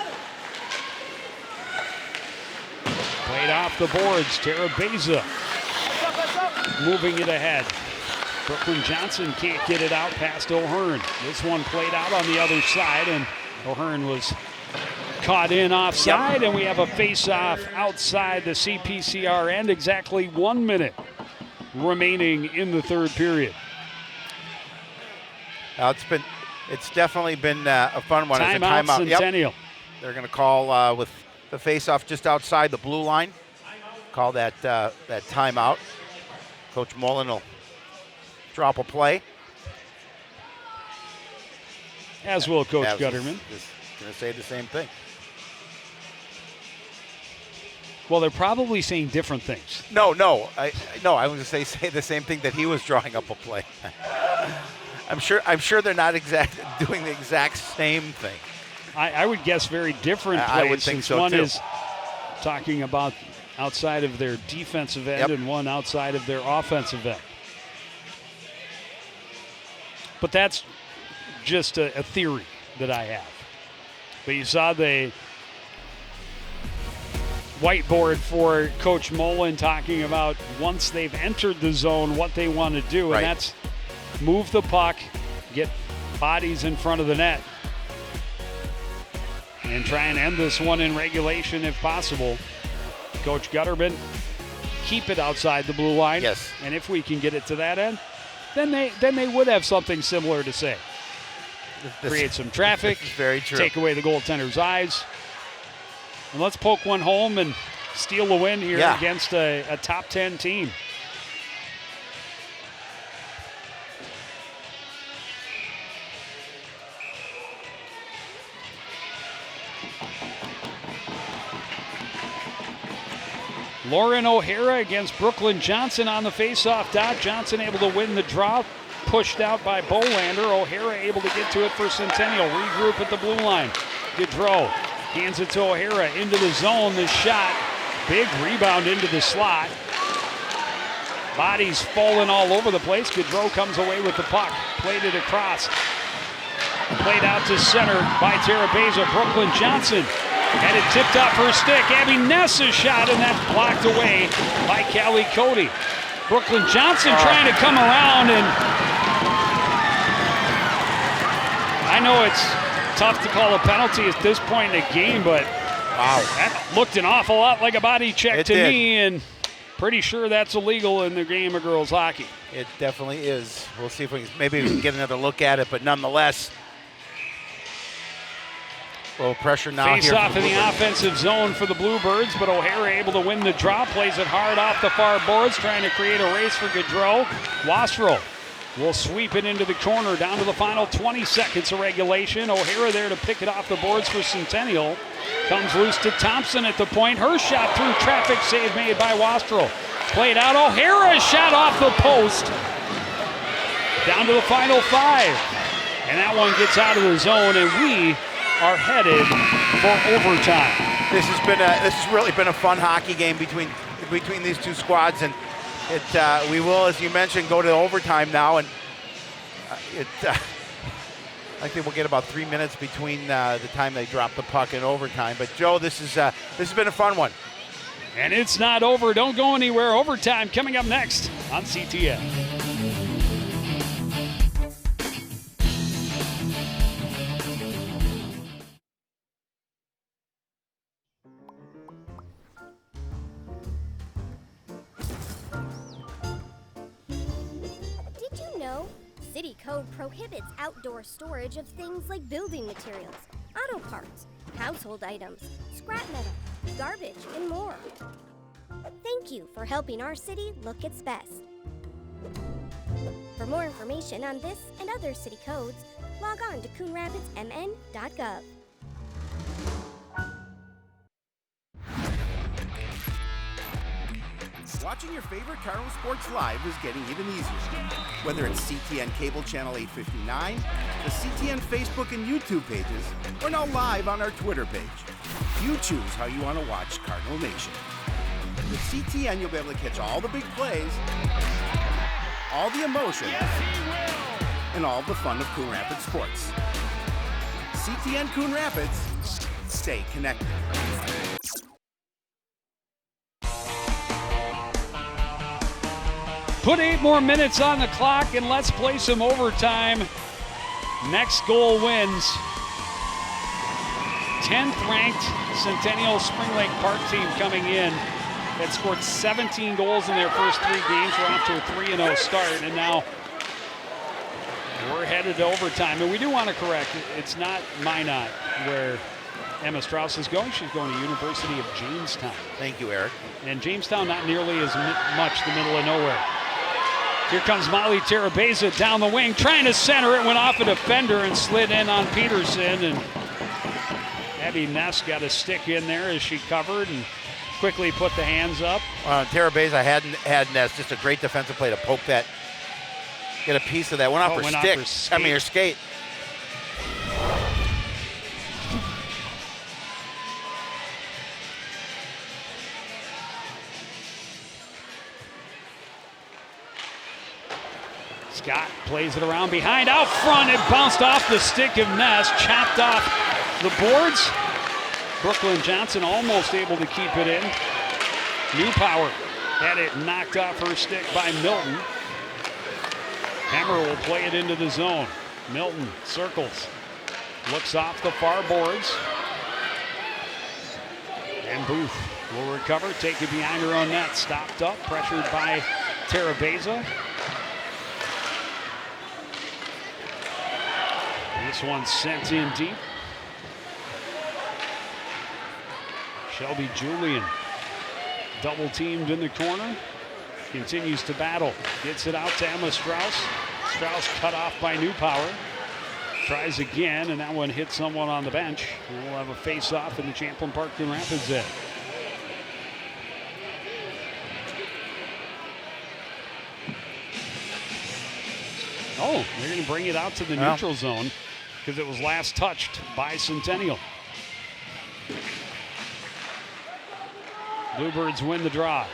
Played off the boards, Tara Beza moving it ahead. Brooklyn Johnson can't get it out past O'Hearn. This one played out on the other side, and O'Hearn was caught in offside, and we have a face-off outside the CPCR end. Exactly 1 minute remaining in the third period. It's definitely been a fun one. It's a Timeout, timeout. Centennial. They're going to call with the face-off just outside the blue line. Call that timeout. Coach Mullen will drop a play. As will Coach As Gutterman. Just going to say the same thing. Well, they're probably saying different things. No, I was going to say the same thing that he was drawing up a play. I'm sure they're not doing the exact same thing. I would guess very different plays. I would think since so, one too. is talking about outside of their defensive end and one outside of their offensive end. But that's just a theory that I have. But you saw the whiteboard for Coach Mullen talking about once they've entered the zone, what they want to do, Right. and that's move the puck, get bodies in front of the net, and try and end this one in regulation if possible. Coach Gutterman, keep it outside the blue line. Yes. And if we can get it to that end, then they would have something similar to say. Create some traffic, This is very true. take away the goaltender's eyes, and let's poke one home and steal the win here against a top 10 team. Lauren O'Hara against Brooklyn Johnson on the faceoff dot. Johnson able to win the draw. Pushed out by Bolander. O'Hara able to get to it for Centennial. Regroup at the blue line. Gaudreau hands it to O'Hara into the zone. The shot. Big rebound into the slot. Bodies falling all over the place. Gaudreau comes away with the puck. Played it across. Played out to center by Terabeza. Brooklyn Johnson had it tipped up her stick. Abby Ness's shot, and that's blocked away by Callie Cody. Brooklyn Johnson trying to come around, and I know it's tough to call a penalty at this point in the game, but Wow. that looked an awful lot like a body check It to did. me, and pretty sure that's illegal in the game of girls hockey. It definitely is. We'll see if we can get another look at it, but nonetheless, a little pressure now. Face here off for in the Bluebirds. offensive zone for the Bluebirds, but O'Hara able to win the draw, plays it hard off the far boards, trying to create a race for Gaudreau. Wasserl will sweep it into the corner, down to the final 20 seconds of regulation. O'Hara there to pick it off the boards for Centennial. Comes loose to Thompson at the point. Her shot through traffic, save made by Wasserl. Played out, O'Hara's shot off the post. Down to the final 5. And that one gets out of the zone, and we are headed for overtime. This has really been a fun hockey game between these two squads, and we will, as you mentioned, go to overtime now, and I think we'll get about 3 minutes between the time they drop the puck and overtime. But Joe, this has been a fun one. And it's not over. Don't go anywhere. Overtime coming up next on CTN. Did you know? City code prohibits outdoor storage of things like building materials, auto parts, household items, scrap metal, garbage, and more. Thank you for helping our city look its best. For more information on this and other city codes, log on to coonrapidsmn.gov. Watching your favorite Cardinal sports live is getting even easier. Whether it's CTN Cable Channel 859, the CTN Facebook and YouTube pages, or now live on our Twitter page. You choose how you want to watch Cardinal Nation. With CTN, you'll be able to catch all the big plays, all the emotion, and all the fun of Coon Rapids sports. CTN Coon Rapids, stay connected. Put 8 more minutes on the clock and let's play some overtime. Next goal wins. 10th ranked Centennial Spring Lake Park team coming in. That scored 17 goals in their first 3 games. We're off to a 3-0 start, and now we're headed to overtime. And we do want to correct, it's not Minot where Emma Strauss is going. She's going to University of Jamestown. Thank you, Eric. And Jamestown not nearly as much the middle of nowhere. Here comes Molly Terabeza down the wing, trying to center it, went off a defender and slid in on Peterson, and Abby Ness got a stick in there as she covered and quickly put the hands up. Terabeza had Ness, just a great defensive play to poke that, get a piece of that. Went off her stick. I mean, her skate. Scott plays it around behind, out front. It bounced off the stick of Ness, chopped off the boards. Brooklyn Johnson almost able to keep it in. Newpower had it knocked off her stick by Milton. Hammer will play it into the zone. Milton circles, looks off the far boards. And Booth will recover, take it behind her own net. Stopped up, pressured by Terabeza. This one sent in deep. Shelby Julian double teamed in the corner. Continues to battle. Gets it out to Emma Strauss. Strauss cut off by Newpower. Tries again, and that one hit someone on the bench. And we'll have a face-off in the Champlin Park Coon Rapids end. Oh, they're going to bring it out to the neutral zone because it was last touched by Centennial. Bluebirds win the draw.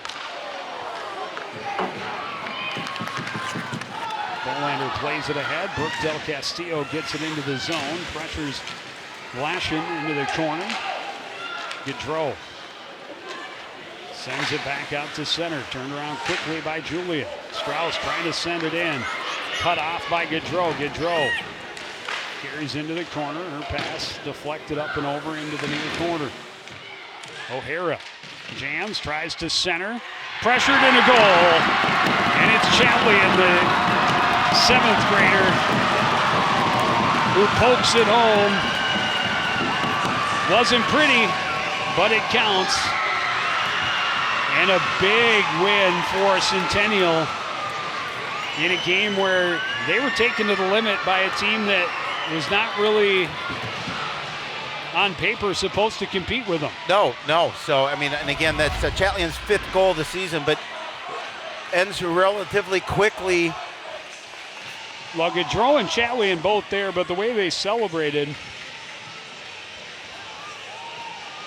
Bolander plays it ahead. Brooke Del Castillo gets it into the zone. Pressures Lashin into the corner. Gaudreau sends it back out to center. Turned around quickly by Julia. Strauss trying to send it in. Cut off by Gaudreau. Gaudreau carries into the corner. Her pass deflected up and over into the near corner. O'Hara jams, tries to center. Pressured in a goal. And it's Champlin, the 7th grader, who pokes it home. Wasn't pretty, but it counts. And a big win for Centennial in a game where they were taken to the limit by a team that was not really on paper supposed to compete with them. No. So, I mean, and again, that's Chatlian's 5th goal of the season, but ends relatively quickly. Well, Gaudreau and Chatlian both there, but the way they celebrated.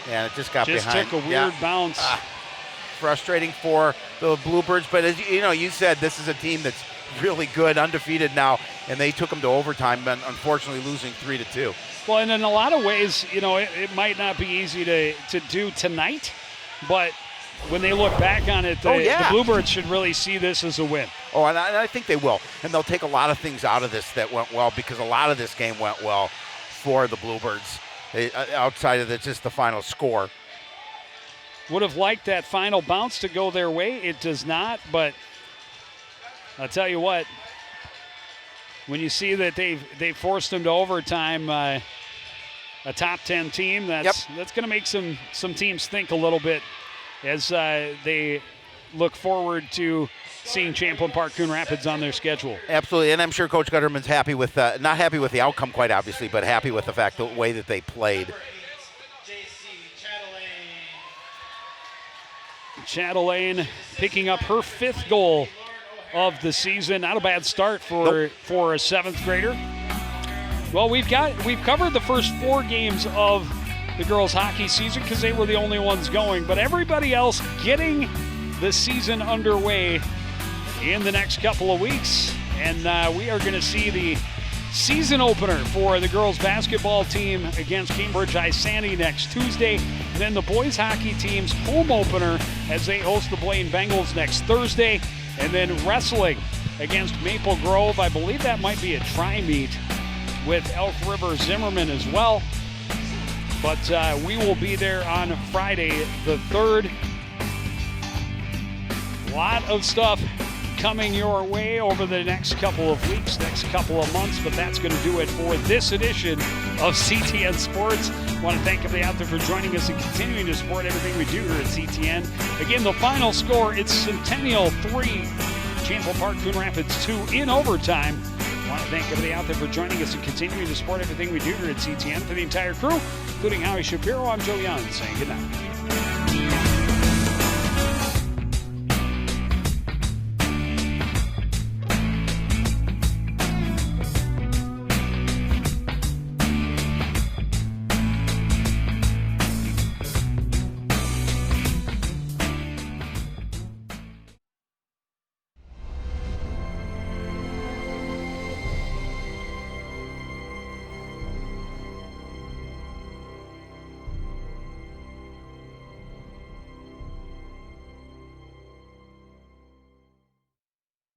Yeah, it just got behind. Just took a weird bounce. Frustrating for the Bluebirds, but as you said, this is a team that's really good, undefeated now, and they took them to overtime, but unfortunately losing 3-2. Well, and in a lot of ways, it might not be easy to do tonight, but when they look back on it, the Bluebirds should really see this as a win. Oh, and I think they will. And they'll take a lot of things out of this that went well, because a lot of this game went well for the Bluebirds, outside of just the final score. Would have liked that final bounce to go their way. It does not, but I'll tell you what, when you see that they've forced them to overtime, a top 10 team, that's going to make some teams think a little bit as they look forward to seeing Champlin Park Coon Rapids on their schedule. Absolutely, and I'm sure Coach Gutterman's happy with, not happy with the outcome quite obviously, but happy with the way that they played. Chatelaine picking up her 5th goal of the season. Not a bad start for a 7th grader. Well, we've covered the first 4 games of the girls' hockey season because they were the only ones going, but everybody else getting the season underway in the next couple of weeks. And we are going to see the season opener for the girls' basketball team against Cambridge Isani next Tuesday. And then the boys' hockey team's home opener as they host the Blaine Bengals next Thursday. And then wrestling against Maple Grove. I believe that might be a tri-meet with Elk River Zimmerman as well. But we will be there on Friday the 3rd. A lot of stuff coming your way over the next couple of weeks, next couple of months, but that's going to do it for this edition of CTN Sports. I want to thank everybody out there for joining us and continuing to support everything we do here at CTN. Again, the final score, it's Centennial 3, Champlin Park, Coon Rapids 2 in overtime. I want to thank everybody out there for joining us and continuing to support everything we do here at CTN. For the entire crew, including Howie Shapiro, I'm Joe Young saying good night.